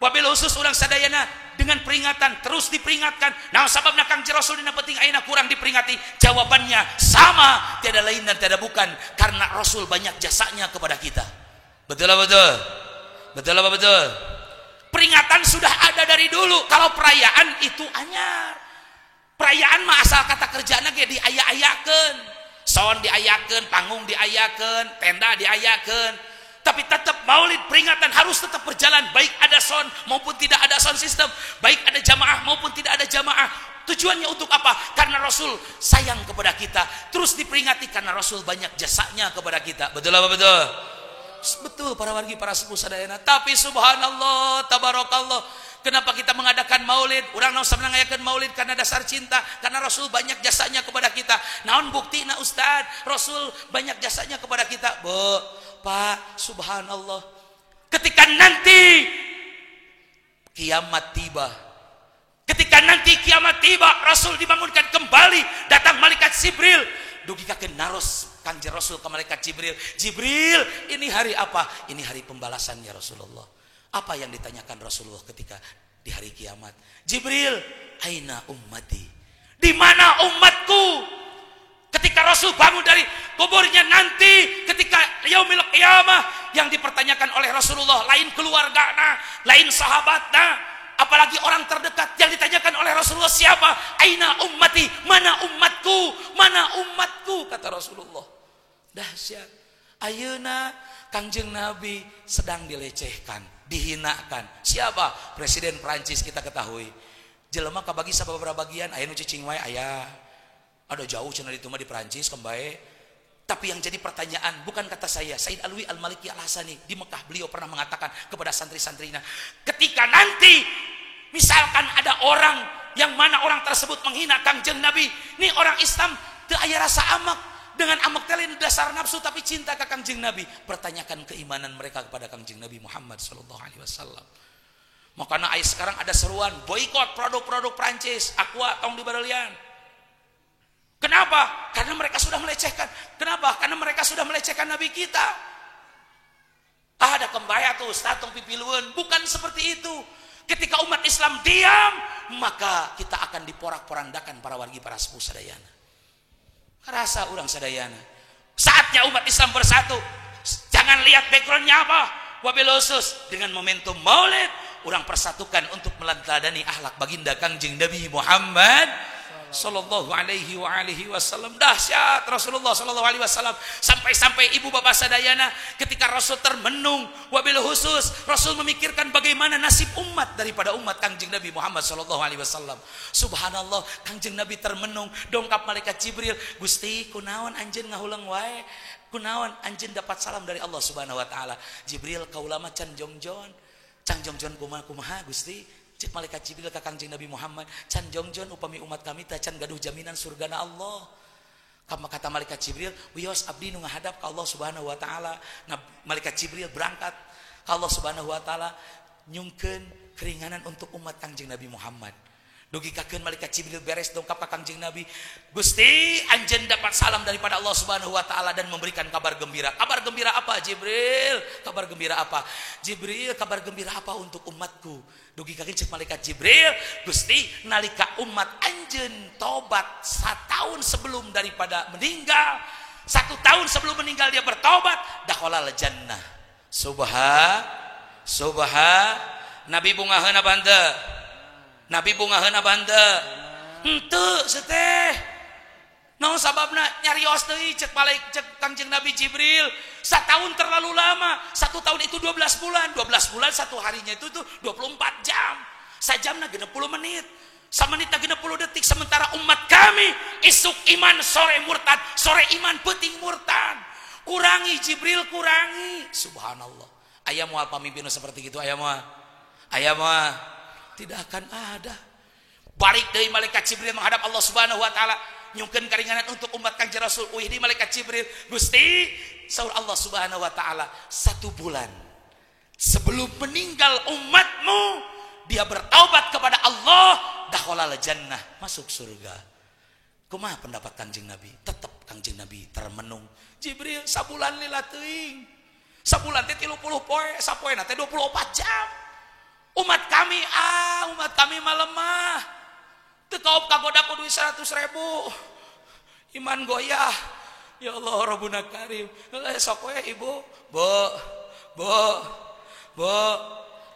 Speaker 1: Wabil khusus urang sadayana dengan peringatan terus diperingatkan. Nah sababna Kangjeng Rasul dina penting ayeuna kurang diperingati. Jawabannya sama, tiada lain dan tiada bukan karena Rasul banyak jasanya kepada kita. Betul apa betul? Betul apa betul? Peringatan sudah ada dari dulu. Kalau perayaan itu anyar. Perayaan mah asal kata kerjana ge diaya-ayakeun. Sound diayakeun, panggung diayakeun, tenda diayakeun. Tapi tetap maulid peringatan harus tetap berjalan, baik ada sound maupun tidak ada sound system, baik ada jamaah maupun tidak ada jamaah. Tujuannya untuk apa? Karena Rasul sayang kepada kita. Terus diperingati karena Rasul banyak jasanya kepada kita. Betul apa betul? Betul para wargi, para sepuh sadayana. Tapi subhanallah, tabarakallah, kenapa kita mengadakan maulid? Urang naon menangayakeun maulid karena dasar cinta, karena Rasul banyak jasanya kepada kita. Naon buktina Ustaz? Rasul banyak jasanya kepada kita. Bu, Pak, subhanallah. Ketika nanti kiamat tiba, Rasul dibangunkan kembali, datang malaikat Jibril, dugikakeun naros Kangjeng Rasul ke malaikat Jibril. Jibril, ini hari apa? Ini hari pembalasan ya Rasulullah. Apa yang ditanyakan Rasulullah ketika di hari kiamat? Jibril, aina ummati? Di mana umatku? Ketika Rasul bangun dari kuburnya nanti, ketika yaumil qiyamah, yang dipertanyakan oleh Rasulullah lain keluargana, lain sahabatna, apalagi orang terdekat. Yang ditanyakan oleh Rasulullah siapa? Aina ummati? Mana umatku? Mana umatku? Kata Rasulullah. Dahsyat. Ayeuna Kangjeng Nabi sedang dilecehkan, dihinakan. Siapa? Presiden Prancis kita ketahui. Jelema kabagi sababaraha bagian, aya nu cicing wae aya. Ada jauh cenah ditu mah di Prancis kembae. Tapi yang jadi pertanyaan bukan kata saya, Said Alwi Al-Maliki Al-Hasani di Mekah beliau pernah mengatakan kepada santri-santrinya, ketika nanti misalkan ada orang yang mana orang tersebut menghina Kangjeng Nabi, nih orang Islam teu aya rasa amak, dengan amak teh lain dasar nafsu tapi cinta ka Kangjeng Nabi. Pertanyakan keimanan mereka kepada Kangjeng Nabi Muhammad sallallahu alaihi wasallam. Makanya sekarang ada seruan boikot produk-produk Prancis, Aqua tong dibarelian. Kenapa? Karena mereka sudah melecehkan. Kenapa? Karena mereka sudah melecehkan Nabi kita. Ada kembaya tuh Ustaz tong pipilueun. Bukan seperti itu. Ketika umat Islam diam, maka kita akan diporak-porandakan para wargi, para sepuh sadayana. Rasa urang sadayana. Saatnya umat Islam bersatu. Jangan lihat backgroundnya apa. Wabil khusus dengan momentum Maulid, orang persatukan untuk meneladani akhlak baginda Kangjeng Nabi Muhammad sallallahu alaihi wa alihi wasallam. Dahsyat Rasulullah sallallahu alaihi wasallam. Sampai-sampai ibu bapak sadayana ketika Rasul termenung, wabil khusus Rasul memikirkan bagaimana nasib umat daripada umat Kangjeng Nabi Muhammad sallallahu alaihi wasallam. Subhanallah, Kangjeng Nabi termenung, dongkap malaikat Jibril, Gusti kunaon anjeun ngahulang wae? Kunaon anjeun dapat salam dari Allah Subhanahu wa taala? Jibril kaula mah can jongjon. Can jongjon kumaha Gusti? Cek malaikat Jibril ka Kangjeng Nabi Muhammad, can jongjon upami umat kami teh can gaduh jaminan surgana Allah. Kata malaikat Jibril, wios abdi nu ngahadap ka Allah Subhanahu wa taala. Nah, malaikat Jibril berangkat ka Allah Subhanahu wa taala nyungkeun keringanan untuk umat Kangjeng Nabi Muhammad. Dugikakeun malaikat Jibril beres dongkap ka Kangjeng Nabi, Gusti anjeun dapat salam daripada Allah Subhanahu wa taala dan memberikan kabar gembira. Kabar gembira apa Jibril? Kabar gembira apa? Jibril, kabar gembira apa untuk umatku? Dugikakeun cek malaikat Jibril, Gusti nalika umat anjeun tobat 1 tahun sebelum daripada meninggal, 1 tahun sebelum meninggal dia bertobat, dakhalal jannah. Subhan Nabi bungaheun apa henteu? Nabi bungaheun apa henteu? Henteu seteh. Naon sababna nyarios deui cek Kangjeng Nabi Jibril. 1 tahun terlalu lama. 1 tahun itu 12 bulan. 12 bulan 1 harinya itu tuh 24 jam. sajamna 60 menit, samenitna 60 detik. Sementara umat kami isuk iman, sore murtad, sore iman, penting murtad. Kurangi Jibril, kurangi. Subhanallah. Aya moal pamimpin seperti itu, aya moal tidak akan ada. Balik dari malaikat Jibril menghadap Allah Subhanahu wa taala, nyungkeun karinganan untuk umat Kanjeng Rasul. Wih, di malaikat Jibril, Gusti, saur Allah Subhanahu wa taala, 1 bulan sebelum meninggal umatmu, dia bertaubat kepada Allah, dakhalal jannah, masuk surga. Kumaha pendapat Kanjeng Nabi? Tetap Kanjeng Nabi termenung. Jibril, sabulan lila teuing. Sabulan teh 30 poe, sapoena teh 24 jam. Umat kami mah lemah. Teu kaop kagoda ku duit 100.000. Iman goyah. Ya Allah Rabbuna Karim. Sok we ibu. Bo.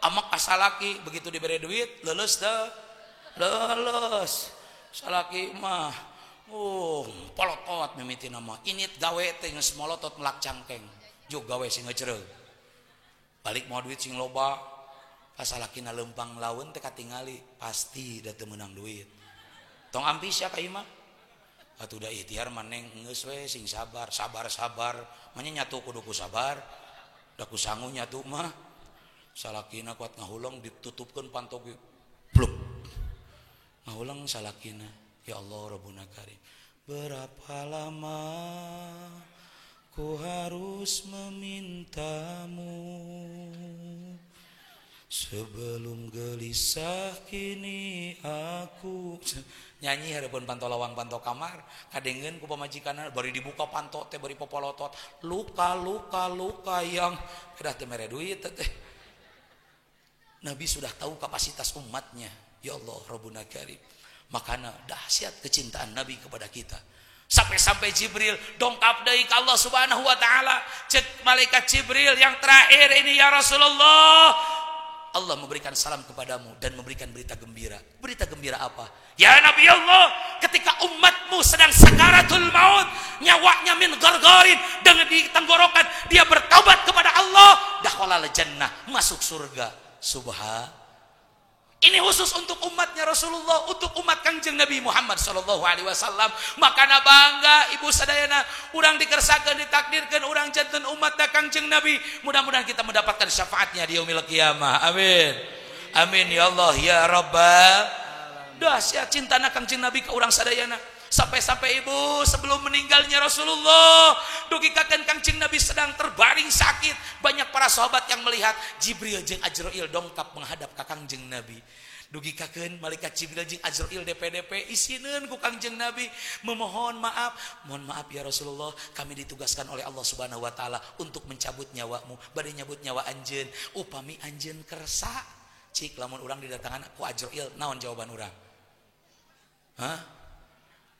Speaker 1: Amak kasalaki begitu diberi duit, leuleus teh. Leuleus. Salaki mah polotot mimiti nama. Init gawe teh geus molotot melak cangkeng. Jug gawe sing ngeucereug. Balik mau duit sing loba. Pasalakina lempang laun teh katingali, pasti da teu meunang duit. Tong ampis ya ka ieu mah. Atuh da ikhtiar maneng geus we sing sabar. Manya nyatu kudu ku sabar. Da ku sangu nyatu mah. Salakina kuat ngahuleng ditutupkeun pantogi. Pluk. Ngahuleng salakina. Ya Allah Rabbuna Karim. Berapa lama ku harus memintamu sebelum gelisah kini aku. Nyanyi hareupeun panto lawang panto kamar, kadengeun ku pamajikanna bari dibuka panto teh bari popolotot, luka yang kedah teh mere duit teh. Nabi sudah tahu kapasitas umatnya. Ya Allah Rabbuna Karim. Makanya dahsyat kecintaan Nabi kepada kita. Sampai-sampai Jibril dongkap deui ka Allah Subhanahu wa taala. Cek malaikat Jibril, yang terakhir ini ya Rasulullah, Allah memberikan salam kepadamu dan memberikan berita gembira. Berita gembira apa? Ya Nabi Allah, ketika umatmu sedang sakaratul maut, nyawanya min gargarin, dengan di tenggorokan, dia bertaubat kepada Allah, dakhalal jannah, masuk surga. Subhan. Ini khusus untuk umatnya Rasulullah, untuk umat Kangjeng Nabi Muhammad sallallahu alaihi wasallam. Makana bangga ibu sadayana, urang dikersakeun ditakdirkeun urang janten umatna Kangjeng Nabi. Mudah-mudahan kita mendapatkan syafaatnya di yaumil qiyamah. Amin. Amin ya Allah ya Rabbal. Dahsyat cintana Kangjeng Nabi ka urang sadayana. Sampai-sampai ibu sebelum meninggalnya Rasulullah, dugikakeun Kangjeng Nabi sedang terbaring sakit. Banyak para sahabat yang melihat Jibril jeung Ajrail dongkap menghadap ka Kangjeng Nabi. Dugikakeun malaikat Jibril jeung Ajrail DP isieun ku Kangjeng Nabi memohon maaf. Mohon maaf ya Rasulullah, kami ditugaskan oleh Allah Subhanahu wa taala untuk mencabut nyawamu, bade nyabut nyawa anjeun. Upami anjeun kersa, cik lamun urang didatangan ku Ajrail, naon jawaban urang? Hah?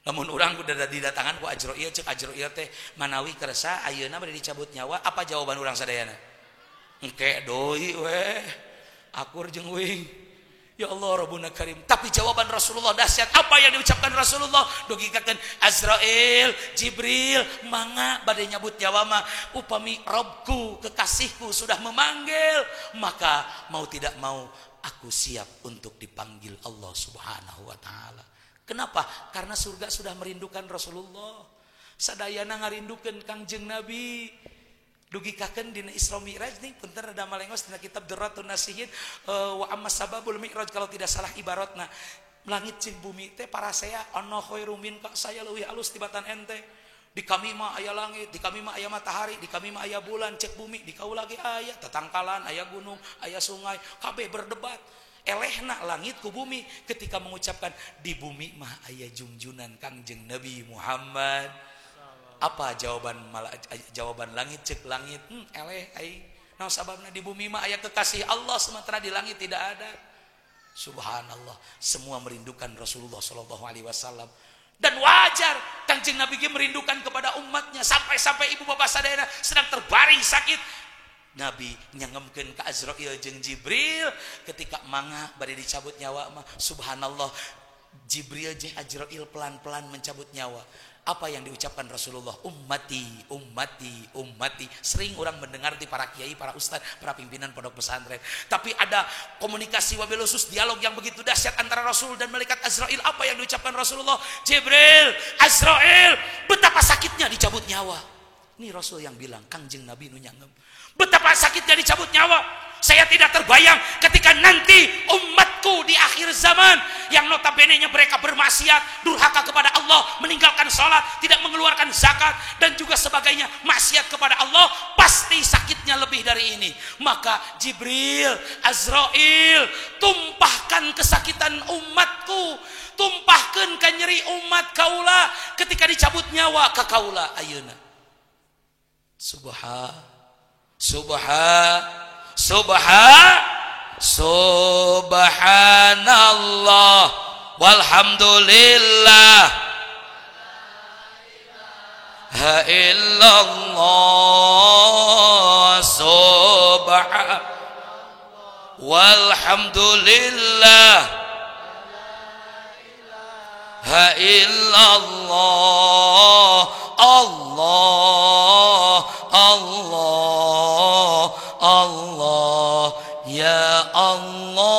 Speaker 1: Lamun urang udah didatangan ku Ajrail, cek Ajrail teh manawi kersa ayeuna bade dicabut nyawa, apa jawaban urang sadayana? Engke doi we. Akur jeung uing. Ya Allah Rabbuna Karim. Tapi jawaban Rasulullah dahsyat. Apa yang diucapkan Rasulullah? Dugikakeun Azrail, Jibril, mangga bade nyabut nyawa mah. Upami Rabbku, kekasihku sudah memanggil, maka mau tidak mau aku siap untuk dipanggil Allah Subhanahu wa taala. Kenapa? Karena surga sudah merindukan Rasulullah. Sadayana ngarindukeun Kangjeng Nabi. Dugikakeun dina Isra Mi'raj nih, punten ada malengos dina kitab Durratun Nasihin wa amma sababul mi'raj kalau tidak salah ibaratna. Langit jeung bumi teh parasea ana khairum min ka saya leuwih alus tibatan ente. Di kami mah aya langit, di kami mah aya matahari, di kami mah aya bulan, cek bumi, di kaula ge aya tetangkalan, aya gunung, aya sungai, kabeh berdebat. Elehna langit ku bumi ketika mengucapkan di bumi mah aya junjunan Kangjeng Nabi Muhammad. Apa jawaban langit? Cek langit, eleh aing. Naon sababna di bumi mah aya kekasih Allah sementara di langit tidak ada. Subhanallah, semua merindukan Rasulullah sallallahu alaihi wasallam. Dan wajar Kangjeng Nabi merindukan kepada umatnya, sampai-sampai ibu bapak sadayana sedang terbaring sakit. Nabi nyangemkeun ka Azrail jeung Jibril ketika mangga bade dicabut nyawa mah. Subhanallah, Jibril jeung Azrail pelan-pelan mencabut nyawa. Apa yang diucapkan Rasulullah? Ummati, ummati, ummati. Sering orang mendengar di para kiai, para ustadz, para pimpinan pondok pesantren. Tapi ada komunikasi wabil khusus, dialog yang begitu dahsyat antara Rasul dan malaikat Azrail. Apa yang diucapkan Rasulullah? Jibril, Azrail, betapa sakitnya dicabut nyawa. Ini Rasul yang bilang, Kangjeng Nabi nu nyanggem. Betapa sakitnya dicabut nyawa. Saya tidak terbayang ketika nanti umatku di akhir zaman yang notabene-nya mereka bermaksiat, durhaka kepada Allah, meninggalkan sholat, tidak mengeluarkan zakat dan juga sebagainya, maksiat kepada Allah, pasti sakitnya lebih dari ini. Maka Jibril, Azrail, tumpahkan kesakitan umatku, tumpahkan ke nyeri umat kaula ketika dicabut nyawa ke kaula ayeuna. Subhanallah walhamdulillah la illallah walhamdulillah la illallah Allah ya Allah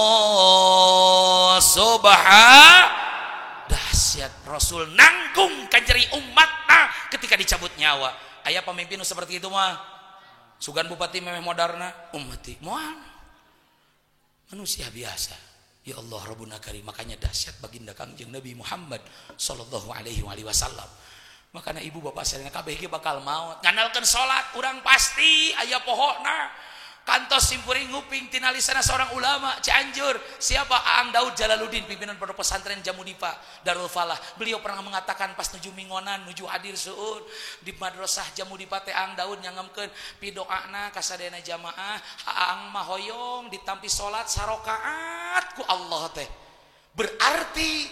Speaker 1: dahsyat Rasul nanggung kanjeri umatna ketika dicabut nyawa. Aya pemimpin seperti itu mah sugan bupati memeh modarna ummati moal manusia biasa. Ya Allah Rabbuna Karim, makanya dahsyat baginda Kangjeng Nabi Muhammad sallallahu alaihi wasallam. Makanya ibu bapak sadayana kabeh ge bakal maut. Ngandalkeun salat urang pasti aya pohona. Kantos simpuring nguping tinalisana seorang ulama Cianjur. Siapa? Aang Daud Jalaluddin, pimpinan pondok pesantren Jamudipa Darul Falah. Beliau pernah mengatakan pas nuju mingonan, nuju hadir suun di madrasah Jamudipa teh Aang Daud nyangemkeun pidoana ka sadayana jamaah, aang mah hoyong ditampi salat sarakaat ku Allah teh. Berarti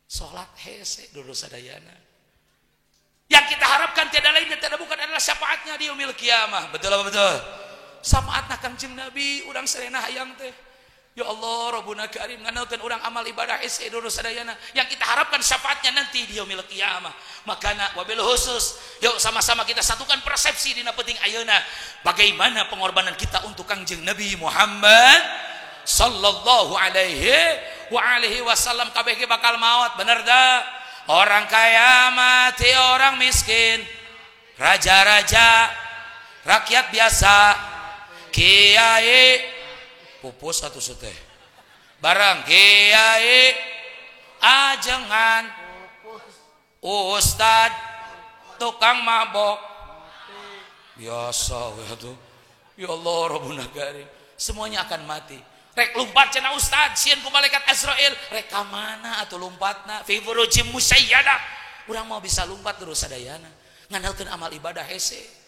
Speaker 1: salat hese dulu sadayana. Yang kita harapkan tiada lain dan tiada bukan adalah syafaatnya di yaumil kiamah. Betul apa betul? Syafaatna Kangjeng Nabi urang sarena hayang teh. Ya Allah Rabbuna Karim ngandalkeun urang amal ibadah hese dulu sadayana. Yang kita harapkan syafaatnya nanti di yaumil kiamah. Makana wabil khusus, yuk sama-sama kita satukan persepsi dina penting ayeuna. Bagaimana pengorbanan kita untuk Kangjeng Nabi Muhammad sallallahu alaihi wasallam. Kabeh ge bakal maut, bener dah? Orang kaya mati, orang miskin, raja-raja, rakyat biasa, kiai, pupus satu suteh, barang kiai, ajengan, ustad, tukang mabok, biasa tuh. Ya Allah Rabbuna Karim, semuanya akan mati. Rek lumpat cenah ustad sieun ku malaikat Azrail, rek ka mana atuh lumpatna? Fi burujim musyayyada. Urang mau bisa lumpat terus sadayana. Ngandalkeun amal ibadah hese.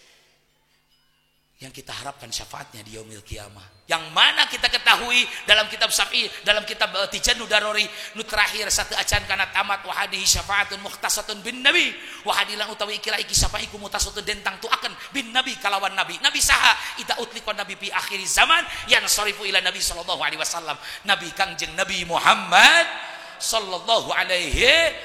Speaker 1: Yang kita harapkan syafaatnya di yaumil kiamah. Yang mana kita ketahui dalam kitab Syafi'i, dalam kitab Tijannu Darori nu terakhir satu acan kana tamat wa hadihi syafaatun mukhtasatun bin nabi wa hadilan utawi ikilah iki syafaiku mutasatun dentang tu akan bin nabi kalawan nabi. Nabi saha ida utliqan nabi fi akhir zaman yang sarifu ila nabi sallallahu alaihi wasallam. Nabi Kangjeng Nabi Muhammad sallallahu alaihi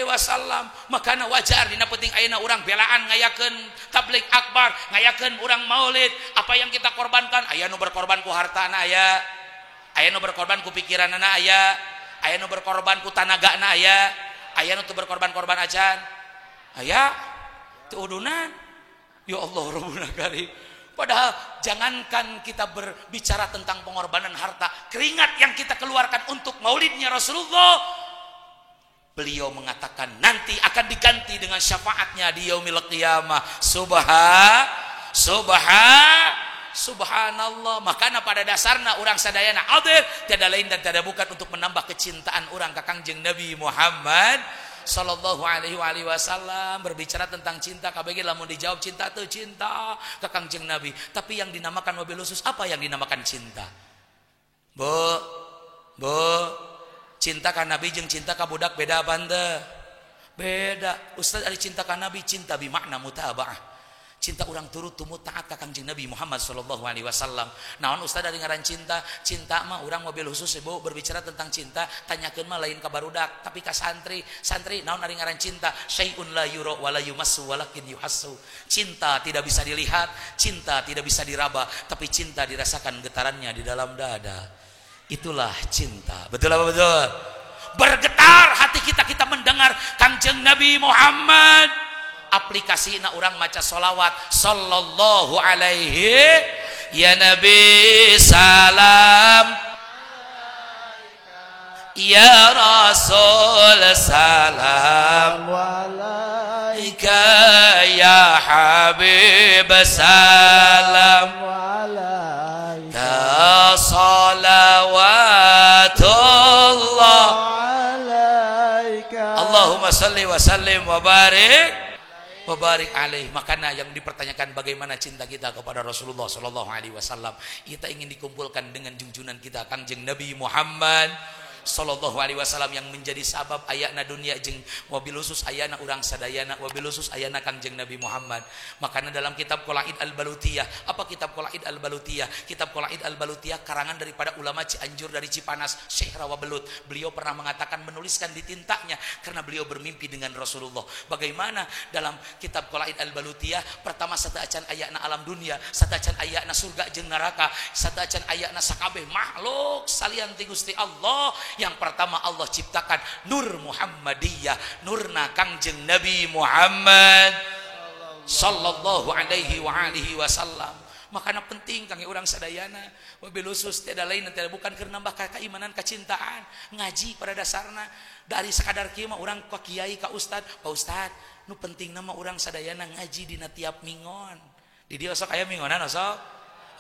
Speaker 1: wasallam. Makana wajar dina penting ayeuna urang belaan ngayakeun tabligh akbar, ngayakeun urang maulid. Apa yang kita korbankan? Aya nu berkorban ku hartana aya nu berkorban ku pikiranna aya nu berkorban ku tanagana aya nu teu berkorban-korban acan aya teu udunan. Ya Allah Rabbuna Karim. Padahal jangankan kita berbicara tentang pengorbanan harta, keringat yang kita keluarkan untuk maulidnya Rasulullah, beliau mengatakan nanti akan diganti dengan syafaatnya di yaumil qiyamah. Subhanallah. Makanya pada dasarnya orang sadayana hadir tiada lain dan tiada bukan untuk menambah kecintaan orang ka Kangjeng Nabi Muhammad sallallahu alaihi wasallam. Berbicara tentang cinta kabeh lamun dijawab cinta teu cinta ka Kangjeng Nabi. Tapi yang dinamakan wabil khusus, apa yang dinamakan cinta? Cinta ka Nabi jeung cinta ka budak beda apa henteu? Beda. Ustaz ari cinta ka Nabi cinta bi makna mutabaah. Cinta urang turut tumut taat ka Kangjeng Nabi Muhammad sallallahu alaihi wasallam. Naon ustaz dari ngaran cinta? Cinta mah urang mobil khusus ibu berbicara tentang cinta, tanyakeun mah lain ka barudak, tapi ka santri. Santri naon dari ngaran cinta? Syai'un la yura wa la yumassu walakin yuhassu. Cinta tidak bisa dilihat, cinta tidak bisa diraba, tapi cinta dirasakan getarannya di dalam dada. Itulah cinta. Betul apa betul? Bergetar hati kita mendengar Kangjeng Nabi Muhammad. Aplikasina orang maca solawat sallallahu alaihi ya Nabi salam ya Rasul salam alaika ya Habib salam alaika salawatullah alaika Allahumma salli wa sallim wa barik Wabarik alaih. Makanya yang dipertanyakan bagaimana cinta kita kepada Rasulullah sallallahu alaihi wasallam. Kita ingin dikumpulkan dengan junjungan kita Kangjeng Nabi Muhammad sallallahu alaihi wasallam yang menjadi sabab ayana dunia jeung wabil khusus ayana urang sadayana wabil khusus ayana Kangjeng Nabi Muhammad. Makanya dalam kitab Qolaid Al-Balutiyah, apa kitab Qolaid Al-Balutiyah? Kitab Qolaid Al-Balutiyah karangan daripada ulama Cianjur dari Cipanas, Syekh Rawa Belut. Beliau pernah mengatakan menuliskan di tintanya karena beliau bermimpi dengan Rasulullah. Bagaimana dalam kitab Qolaid Al-Balutiyah, pertama sataacan ayana alam dunia, sataacan ayana surga jeung neraka, sataacan ayana sakabeh makhluk salianti Gusti Allah. Yang pertama Allah ciptakan nur Muhammadiyah, nurna Kangjeng Nabi Muhammad sallallahu alaihi wa alihi wasallam. Makanya penting kangge urang sadayana wabil khusus tiada lain tiada bukan keur nambah keimanan kecintaan, ngaji pada dasarna dari sekadar kieu mah urang ka kiai ka ustad, Pak Ustad, nu penting nama urang sadayana ngaji dina tiap mingon. Di dieu osok aya mingonan osok.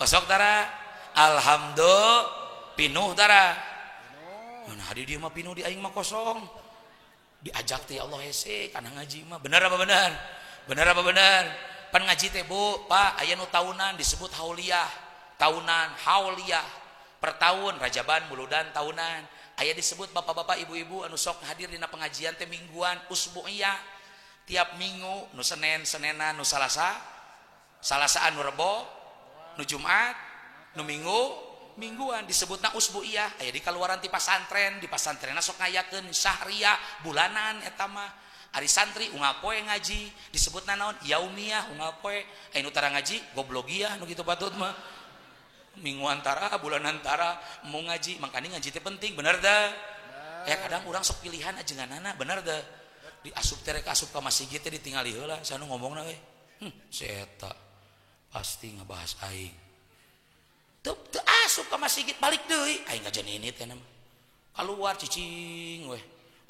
Speaker 1: Osok tara. Alhamdulillah pinuh tara. Nah di dia mah pinuh di aing mah kosong. Diajak teh Allah hese kana ngaji mah. Benar apa benar? Benar apa benar? Pan ngaji teh Bu, Pak, aya nu tahunan disebut hauliyah. Tahunan hauliyah. Per tahun Rajaban, Muludan tahunan. Aya disebut bapak-bapak, ibu-ibu anu sok hadir dina pengajian teh mingguan usbu'iyah. Tiap minggu nu Senin, Senenan, nu Salasa, Salasaan nu Rebo, nu Jumat, nu Minggu mingguan disebutna usbu'iyah. Aya di kaluaran ti pasantren, di pasantrenna sok ngayakeun syahriah bulanan eta mah. Ari santri unggal poe ngaji disebutna naon? Yaumiyah, unggal poe. Aya nu tara ngaji goblogiyah nu kitu patut mah. Minggu antara, bulan antara mau ngaji, makanya ngaji teh penting, bener dah. Ya kadang urang sok pilihan ajenganana, bener dah. Di asup teh rek asup ka masjid teh ditingali heula, sanu ngomongna we. Si eta pasti ngabahas aing. Tuh asup ke masjid balik deui aing ngajenini teh mah keluar cicing weh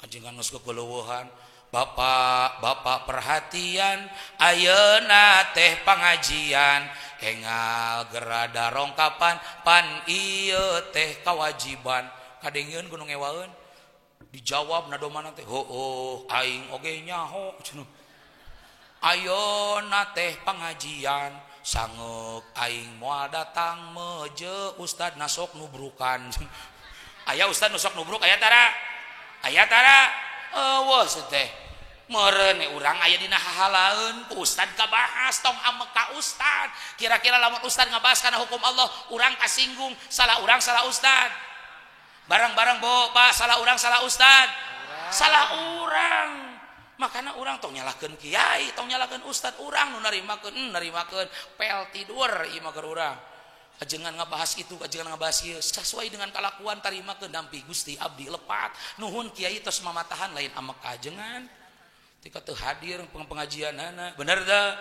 Speaker 1: ajengan geus kegeleueuhan. Bapak perhatian ayeuna teh pangajian engal gerada rongkapan pan ieu teh kawajiban kadengeun gunung ewaeun dijawab nadomana teh heueuh aing oge nyaho cenah ayeuna teh pangajian sanggeuk aing moal datang meje ustad nasok nubrukan. Aya ustad nasok nubruk aya tara? Aya tara? Eueuh teh. Meureun urang aya dina hahalaeun ku ustad kabahas tong amek ka ustad. Kira-kira lamun ustad ngabahas kana hukum Allah, urang kasinggung, salah urang salah ustad. Bareng-bareng Bu, Pak, salah urang salah ustad. Salah urang. Makanya orang tong nyalakeun kiai, tong nyalakeun ustad, urang nu narimakeun pel tidur ieu mah keur urang. Ajengan ngabahas itu, ajengan ngabahas ieu sesuai dengan kalakuan tarimakeun dampi Gusti abdi lepat. Nuhun kiai tos mamatahan lain amek ajengan. Tika teu hadir pengajianana. Bener dah.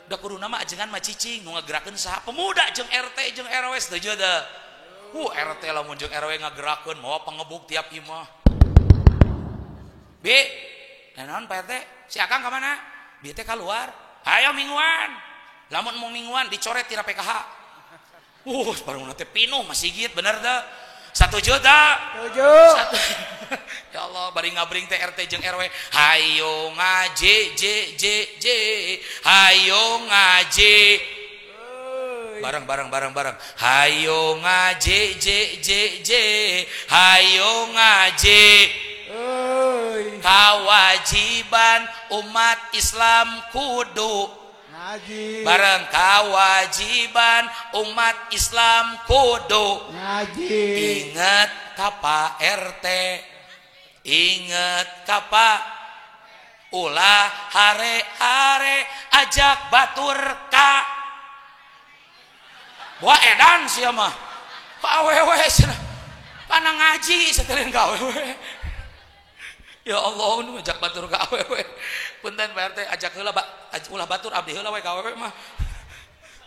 Speaker 1: Da kuduna mah ajengan mah cicing nu ngagerakeun saha pemuda jeung RT jeung RW setuju dah. RT lamun jeung RW ngagerakeun moal pangebuk tiap imah. Naon Pak RT? Si Akang ka mana? Bieu teh keluar. Hayo mingguan. Lamun mau mingguan dicoret tina PKH. Baru teh pinuh masjid bener dah. 1 juta. 7. Ya Allah, bari ngabring teh RT jeung RW. Hayo ngaji j. Hayo ngaji. Bareng. Hayo ngaji j. Hayo ngaji. Kewajiban umat Islam kudu
Speaker 2: ngaji.
Speaker 1: Bareng kewajiban umat Islam kudu
Speaker 2: Ngaji.
Speaker 1: inget ka Pak RT, inget ka Pak ulah hare-hare ajak batur ka Wah edan sia mah ka awewe cenah kana ngaji setelin ka awewe. Ya Allah nu ajak batur ka awewe. Punten Pak RT ajak heula ulah batur abdi heula we ka awewe mah.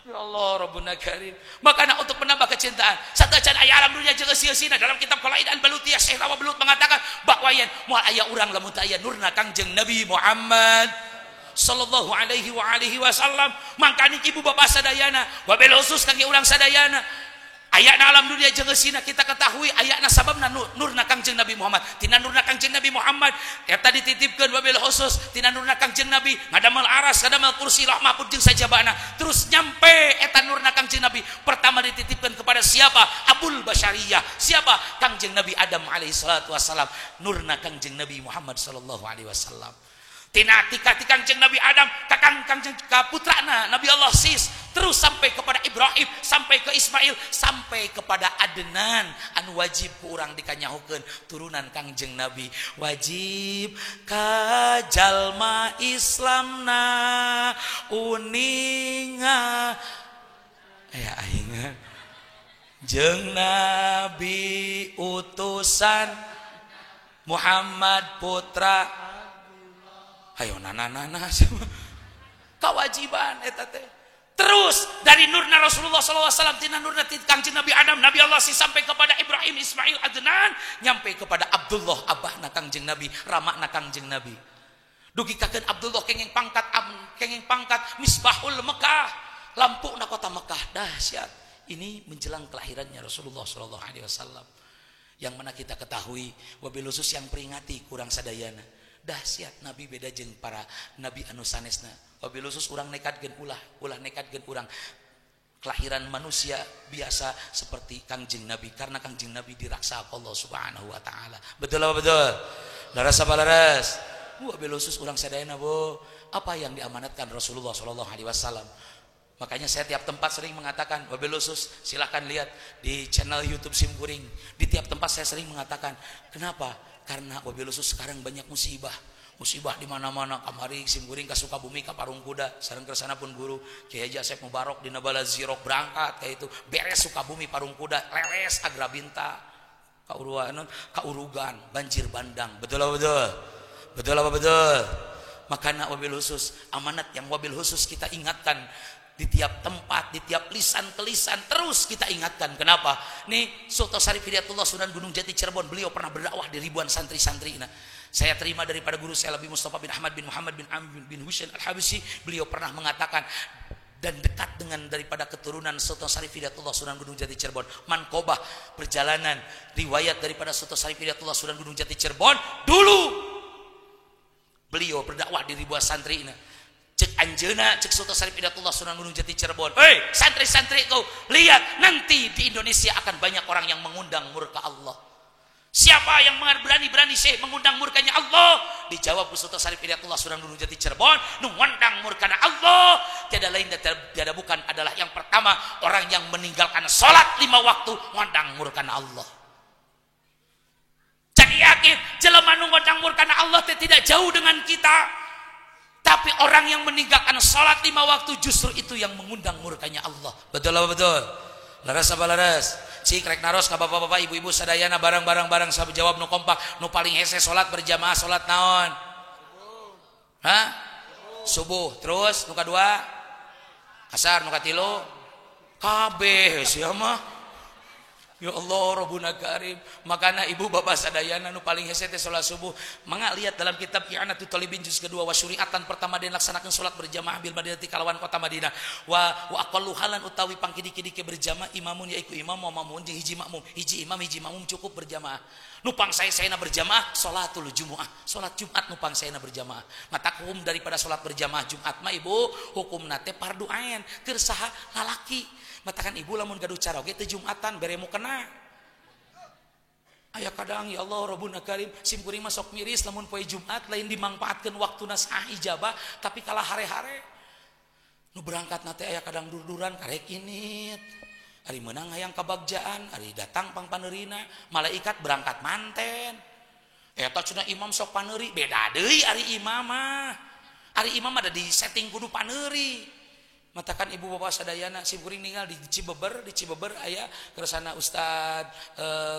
Speaker 1: Ya Allah Rabbuna Karim. Makanya untuk menambah kecintaan satajan aya alam dunia jeung sieusina dalam kitab Qalaidan Balutiyah Syekh Rawa Belut mengatakan bahwa yen moal aya urang lamun teu aya nurna Kangjeng Nabi Muhammad sallallahu alaihi wa alihi wasallam mangkani ibu bapak sadayana wabil khusus kangge urang sadayana ayatna alam dunia jeung geusina kita ketahui ayatna sababna nurna Kangjeng Nabi Muhammad tina nurna Kangjeng Nabi Muhammad eta dititipkeun wabil khusus tina nurna Kangjeng Nabi ngadamel aras ngadamel kursi lauh mahfuz jeung sajabana terus nyampe eta nurna Kangjeng Nabi pertama dititipkeun kepada siapa Abul Basyariyah siapa Kangjeng Nabi Adam alaihi salatu wasalam nurna Kangjeng Nabi Muhammad sallallahu alaihi wasallam tina Kangjeng Nabi Adam Kangjeng ka putrana Nabi Allah Sis terus sampai kepada Ibrahim sampai ke Ismail sampai kepada Adnan anu wajib ku urang dikanyahukeun turunan Kangjeng Nabi wajib ka jalma Islamna uninga aya aing jeung Nabi utusan Muhammad putra hayo nana kewajiban eta teh terus dari nurna Rasulullah SAW tina nurna Kangjeng Nabi Adam Nabi Allah si sampai kepada Ibrahim Ismail Adnan nyampe kepada Abdullah abahna Kangjeng Nabi ramakna Kangjeng Nabi dugi kakeun Abdullah kenging pangkat Misbahul Mekah lampuna kota Mekah dahsyat ini menjelang kelahirannya Rasulullah SAW yang mana kita ketahui wabil khusus yang peringati kurang sadayana dahsyat Nabi beda jeung para nabi anu sanesna wabil khusus urang nekatkeun ulah nekatkeun urang kelahiran manusia biasa seperti Kangjeng Nabi karena Kangjeng Nabi diraksa Allah Subhanahu wa taala betul apa betul laras apa laras wabil khusus urang sadayana bo apa yang diamanatkan Rasulullah sallallahu alaihi wasallam makanya saya tiap tempat sering mengatakan wabil khusus silahkan lihat di channel YouTube Simkuring di tiap tempat saya sering mengatakan kenapa karena wabil khusus sekarang banyak musibah di mana-mana kamari Simkuring ka Sukabumi ka Parungkuda sareng kersana pun guru Kiai Haji Asep Mubarok dina bala zirok berangkat kayak itu beres Sukabumi Parungkuda leres Agrabinta ka Urugan banjir bandang betul apa betul makanya wabil khusus amanat yang wabil khusus kita ingatkan di tiap tempat, di tiap lisan ke lisan terus kita ingatkan. Kenapa? Nih Sultan Syarif Hidayatullah Sunan Gunung Jati Cirebon, beliau pernah berdakwah di ribuan santri-santri. Nah, saya terima daripada guru saya Nabi Mustafa bin Ahmad bin Muhammad bin Amr bin Husain Al-Habsyi, beliau pernah mengatakan dan dekat dengan daripada keturunan Sultan Syarif Hidayatullah Sunan Gunung Jati Cirebon, mankobah perjalanan riwayat daripada Sultan Syarif Hidayatullah Sunan Gunung Jati Cirebon dulu beliau berdakwah di ribuan santri. Nah, cek anjeuna cek Sultan Syarif Hidayatullah Sunan Gunung Jati Cirebon. Hei santri-santri kau lihat nanti di Indonesia akan banyak orang yang mengundang murka Allah. Siapa yang berani-berani Syekh mengundang murkanya Allah? Dijawab Sultan Syarif Hidayatullah Sunan Gunung Jati Cirebon, nu ngundang murkana Allah tiada lain dan tiada bukan adalah yang pertama orang yang meninggalkan salat 5 waktu ngundang murkana Allah. Jadi yakin jelema nu ngundang murkana Allah tidak jauh dengan kita. Tapi orang yang meninggalkan sholat 5 waktu justru itu yang mengundang murkanya Allah. Betul apa betul? Laras apa laras? Cik rek naros ka bapak-bapak ibu-ibu sadayana barang-barang sabu jawab nu kompak nu paling hese sholat berjamaah sholat naon? Hah? Subuh. Terus nu kadua? Asar nu katilu? Kabeh sia mah. Ya Allah Rabbuna Karim. Makanya ibu bapak sadayana nu paling hese teh salat subuh mangga lihat dalam kitab I'anatul Talibin juz kedua wa syuri'atan pertama den laksanakeun salat berjamaah bil Madinati kalawan kota Madinah wa aqallu halan utawi pangkidi-kidi ke berjamaah imamun yaiku imam wa mamun jeung hiji makmum hiji makmum cukup berjamaah nu pangsaena berjamaah salatul jumuah salat Jumat nu pangsaena berjamaah mata hukum daripada salat berjamaah Jumat mah ibu hukumna teh fardu ain keur saha lalaki matakan ibu lamun gaduh cara oge teh Jumatan bere mu kena aya kadang ya Allah Rabbuna Karim simkuring mah sok miris lamun poe Jumat lain dimangpaatkeun waktuna sah ijabah tapi kalah hare-hare Nu berangkat nate aya kadang durduran karek init. Ari meunang hayang kabagjaan, ari datang pang paneurina, malaikat berangkat manten. Eta cenah imam sok paneuri, beda deui ari imam mah. Ari imam ada di setting kudu paneuri. Matakan ibu bapak sadayana simkuring ninggal di Cibeber aya keresana Ustad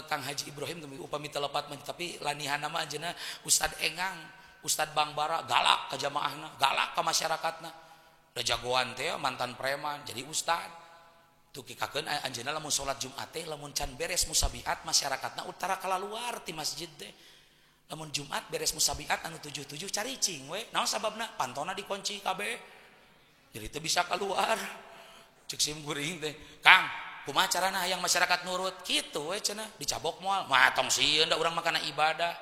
Speaker 1: Kang Haji Ibrahim upami telepat tapi lanihan nama ajeuna Ustad Engang, Ustad Bang Bara galak ka jamaahna, galak ka masyarakatna. Da jagoan teh mantan preman jadi ustad. Tuh kikakeun anjeunna lamun salat Jumat teh lamun can beres musabiat masyarakatna utara kalaluar ti masjid teh. Lamun Jumat beres musabiat anu 77 caricing we. Naon sababna? Pantona dikunci kabeh. Jadi itu bisa keluar. Cek simkuring teh, Kang, kumaha carana hayang masyarakat nurut? Kitu we cenah, dicabok moal. Mah tong sieun da urang makana ibadah.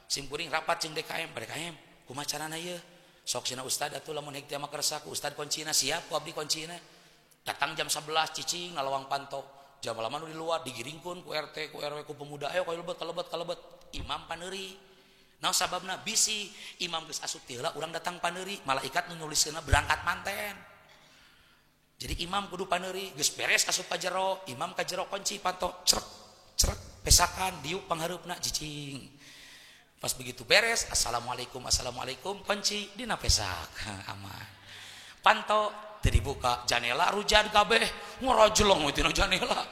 Speaker 1: Simkuring rapat jeung DKM, DKM, kumaha carana ieu? Sok cenah ustad atuh lamun hek teh mah kersa ku ustad kuncina siap ku abdi kuncina. Datang jam 11 cicing nalawang panto. Jam lama nu di luar digiringkeun ku RT, ku RW, ku pemuda, ayo kalebet. Imam paneuri. Naon sababna bisi imam geus asup ti heula urang datang paneuri, malaikat nu nuliskeunna berangkat manten. Jadi imam kudu paneuri, geus beres asup ka jero, imam ka jero kunci panto cerek pesakan diuk panghareupna cicing. Pas begitu beres, assalamualaikum kunci dina pesak aman. Panto teu dibuka, janela rujan kabeh, ngorojlong we tina janela.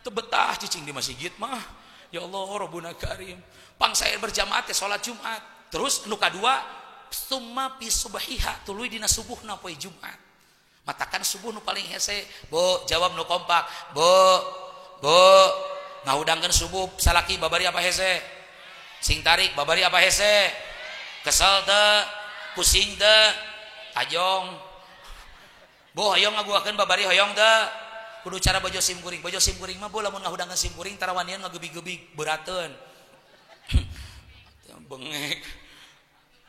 Speaker 1: Teu betah cicing di masjid mah. Ya Allah Rabbuna Karim. Pangsair berjamaah teh salat Jumat. Terus nu kadua summa fi subhiha tuluy dina subuhna poe Jumat. Matakan subuh nu paling hese. Bu, jawab nu kompak. Bu. Ngahudangkeun subuh salaki babari apa hese? Sing tarik babari apa hese? Kesel teu? Pusing teu? Tajong. Bu, hoyong ngaguakeun babari hoyong teu? Kudu cara bojo simkuring mah bola mun ngahudangkeun simkuring tarawanian ngagebig-gebig berateun. Bengek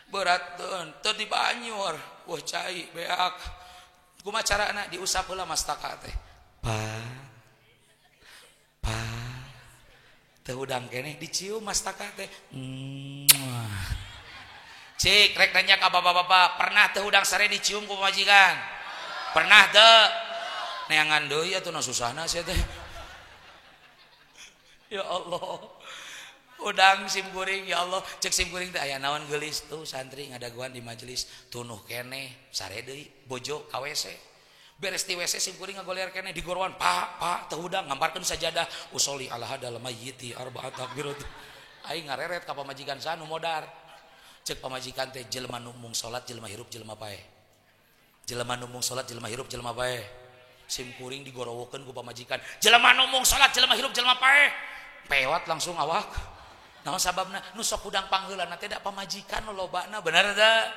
Speaker 1: berateun teu di Banyur wah cai beak kumaha carana diusap heula mastaka teh pa teu udang keneh dicium mastaka teh cik rek nanya ka bapak-bapak pernah teu udang sare dicium ku majikan pernah teu neangan deui atuh na susahna sia teh ya Allah udang simkuring ya Allah cek simkuring teh aya naon geulis tuh santri ngadaguan di majelis tunuh keneh sare deui bojo ka WC beres di WC simkuring ngagoler keneh digorowan pak teu udang ngamparkeun sajadah usolli ala hadal mayyiti arba'at takbirat aing ngareret ka pamajikan sanu modar cek pamajikan teh jelema nu mung salat jelema hirup jelema paeh jelema nu mung salat jelema hirup jelema paeh simkuring digorowokeun ku pamajikan jelema nu mung salat jelema hirup jelema paeh pewat langsung awak. Naon sababna nu sok udang pangheulana teh da pamajikan nu lobana bener da.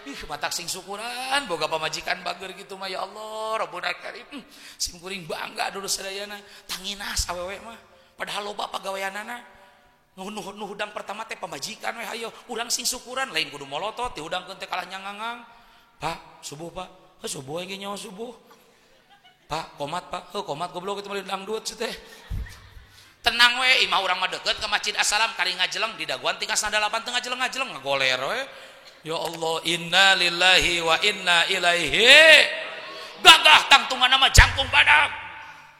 Speaker 1: Matak sing syukuran boga pamajikan bager gitu mah ya Allah Rabbuna Karim. Simkuring bangga dulu sadayana tanginas awewe mah. Padahal loba pagaweanana. Nu hudang pertama teh pamajikan we hayo urang sing syukuran lain kudu molotot ti hudangkeun teh kalah nyangangang. Pak, subuh Pak. Subuh ge nyawa subuh. Pak, komat Pak. Komat goblok itu mah dangdut teh. Tenang we imah urang mah deukeut ka Masjid Assalam kari ngajeleng di daguan tingkat 8 tengah ngajeleng ngagoler we. Ya Allah inna lillahi wa inna ilaihi gagah tangtunganna mah jangkung badak.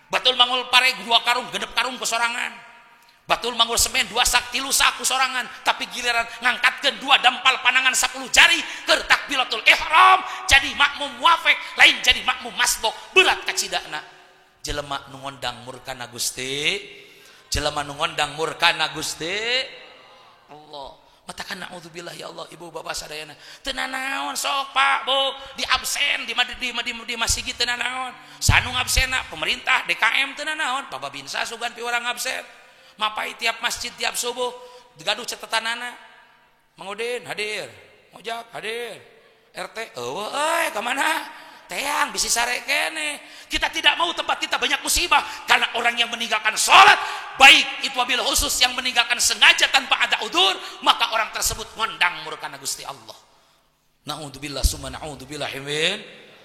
Speaker 1: Batul mangul pare 2 karung genep karung ku sorangan. Batul mangul semen 2 sak 3 sak ku sorangan tapi giliran ngangkatkeun 2 dampal panangan 10 jari keur takbiratul ihram jadi makmum muafik lain jadi makmum masbuk berat kacidana. Jelema nu ngondang murkana Gusti jelema nu ngondang murkana Gusti Allah. Matakan naudzubillah ya Allah ibu bapak sadayana. Teu nanaon sok Pak Bu di absen di masjid teu nanaon. Sanu ngabsenna pemerintah DKM teu nanaon. Bapak Binsa sugan pi urang absen. Mapai tiap masjid tiap subuh digaduh catatanana. Mang Udin hadir. Mojak hadir. RT eueuh euy ka mana? Teang bisi sare kene. Kita tidak mau tempat kita banyak musibah karena orang yang meninggalkan sholat baik itu wabil khusus yang meninggalkan sengaja tanpa ada udzur maka orang tersebut ngondang murkana Gusti Allah. Naudzubillah summa naudzubillah min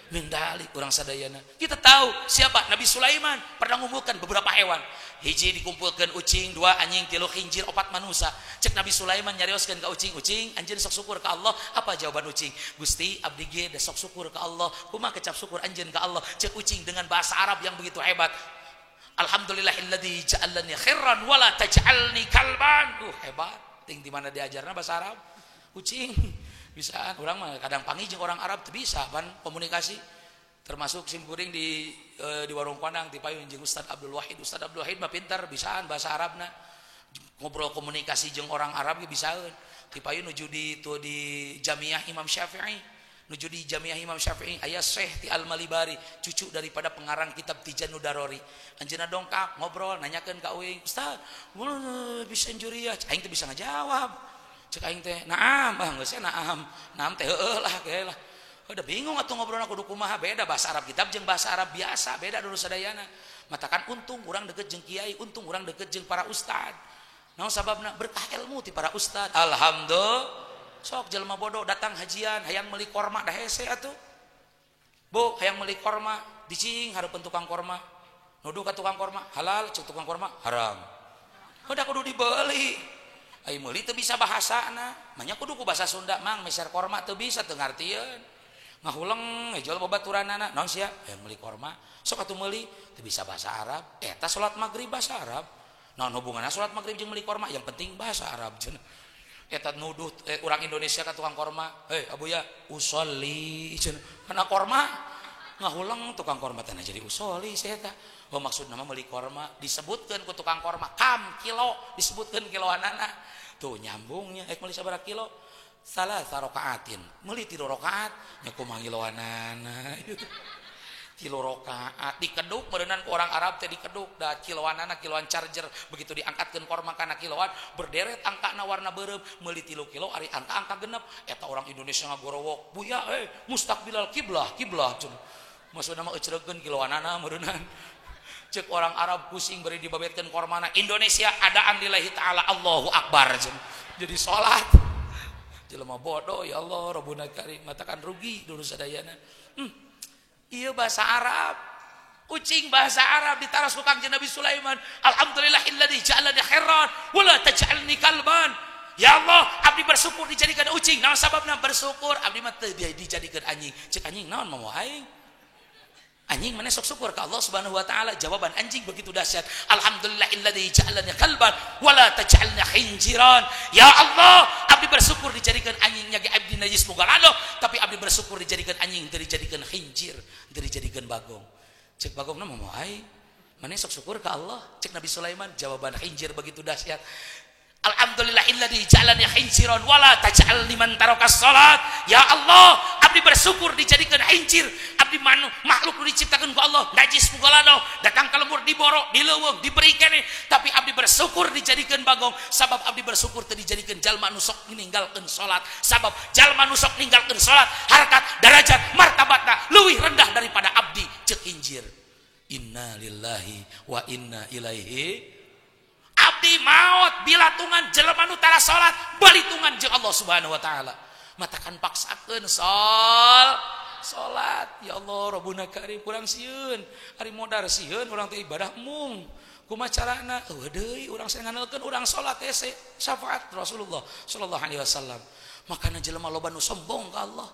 Speaker 1: Mindali orang sadayana. Kita tahu siapa Nabi Sulaiman pernah mengumpulkan beberapa hewan. Hiji dikumpulkan ucing, 2 anjing, 3 khinjir, 4 manusia. Cek Nabi Sulaiman nyarioskeun ka ucing, anjeun sok syukur ka Allah. Apa jawaban ucing? Gusti abdi ge da sok syukur ka Allah. Kumaha kecap syukur anjeun ka Allah? Cek ucing dengan bahasa Arab yang begitu hebat. Alhamdulillahilladzi ja'alani khirran wala taj'alni kalban. Hebat. Ting di mana diajarna bahasa Arab? Ucing. Bisa orang mah kadang panggil jeung orang Arab teu bisa pan komunikasi. Termasuk simkuring di warung Padang ti payun jeung Ustaz Abdul Wahid. Ustaz Abdul Wahid mah pinter bisaan bahasa Arabna. Ngobrol komunikasi jeung orang Arab ge bisaeun. Ti payun nuju di Jamiah Imam Syafi'i. Nuju di Jamiah Imam Syafi'i aya Syekh ti Al-Malibari, cucu daripada pengarang kitab Tijanu Darori. Anjeunna dongkap ngobrol nanyakeun ka uing, "Ustaz, bisa juriyah?" Aing teh bisa ngajawab. Cek aing teh naam, geus naam. Naam teh heueuh lah ge lah. Udah bingung atuh ngobrolna kudu kumaha, beda bahasa Arab kitab jeung bahasa Arab biasa, beda dulu sadayana. Matakan untung urang deket jeung kiai, untung urang deket jeung para ustad. Naon sababna? Berkah ilmu ti para ustad. Alhamdulillah. Sok jelema bodoh datang hajian, hayang meuli korma dah hese atuh. Bu, hayang meuli korma, dicing hareupeun tukang korma. Nuduh ka tukang korma, halal, cek tukang korma, haram. Udah kudu dibeuli. Ai meuli teu bisa bahasana, manya kudu ku bahasa Sunda, mang meser korma teu bisa teu ngartieun. Ngahuleng ngejol babaturanana, naon sia? Hayang meuli korma. Sok atuh meuli teu bisa bahasa Arab. Eta salat magrib bahasa Arab. Naon hubunganna salat magrib jeung meuli korma? Yang penting bahasa Arab cenah. Eta nuduh orang Indonesia ka tukang korma, "Hei abuya, usolli." Cenah. Kana korma ngahuleng tukang korma teh jadi usolli saya eta. Oh maksud nama meuli korma disebutkeun ku tukang korma kilo disebutkeun kiloanana. Tuh nyambungnya meuli sabaraha kilo? Salah rokaatin. Meuli 3 rakaat nya kumaha kiloanana. 3 rakaat dikeduk meureunnan ku orang Arab teh dikeduk da kiloanana kiloan charger begitu diangkatkeun korma kana kiloan berderet angkana warna beureum meuli 3 kilo ari angka genep eta orang Indonesia ngagorowok buya mustaqbilal kiblah cenah. Maksudna mah eceureugkeun kiloanana meureunnan. Cek orang Arab pusing beri dibabetkeun kormana Indonesia adaan lillahi taala Allahu akbar cenah. Jadi salat. Jelema bodoh ya Allah Rabbuna Karim matakan rugi dulu sadayana. Iya bahasa Arab. Ucing bahasa Arab ditaras ku Kangjeng Nabi Sulaiman. Alhamdulillahilladzi ja'alani khirran wala taj'alni kalban. Ya Allah, abdi bersyukur dijadikan ucing. Naon sababna bersyukur? Abdi mah teu dijadikeun anjing. Cek anjing naon mau aing? Anjing mana sok syukur ke Allah Subhanahu wa taala. Jawaban anjing begitu dahsyat. Alhamdulillahilladzi ja'alani kalban wala taj'alni khinjiran. Ya Allah, abdi bersyukur dijadikan anjing nya ge abdi najis boga lado, tapi abdi bersyukur dijadikan anjing teu dijadikan khinjir, teu dijadikan bagong. Cek bagongna mah aing. Mana sok syukur ke Allah? Cek Nabi Sulaiman jawaban khinjir begitu dahsyat. Alhamdulillahilladzi ja'alani khinjiran wala taj'alni man tarakas salat. Ya Allah, abdi bersyukur dijadikan khinjir. Abdi makhluk nu diciptakeun ku Allah najis mugalado datang ka lembur diborok dileuweung diberi keneh tapi abdi bersyukur dijadikeun bagong sabab abdi bersyukur teu dijadikeun jalma nu sok ninggalkeun salat sabab jalma nu sok ninggalkeun salat harkat derajat martabatna leuwih rendah daripada abdi ceuk injir. Inna lillahi wa inna ilaihi abdi maot bilatungan jelema nu tara salat balitungan jeung Allah Subhanahu wa taala. Matakan paksakeun salat ya Allah Rabbuna Karim kurang sieun ari modar sieun urang teh ibadah mung kumaha carana deui urang saya nganelkeun urang salat teh syafaat Rasulullah sallallahu alaihi wasallam makana jelema loba nu sombong ka Allah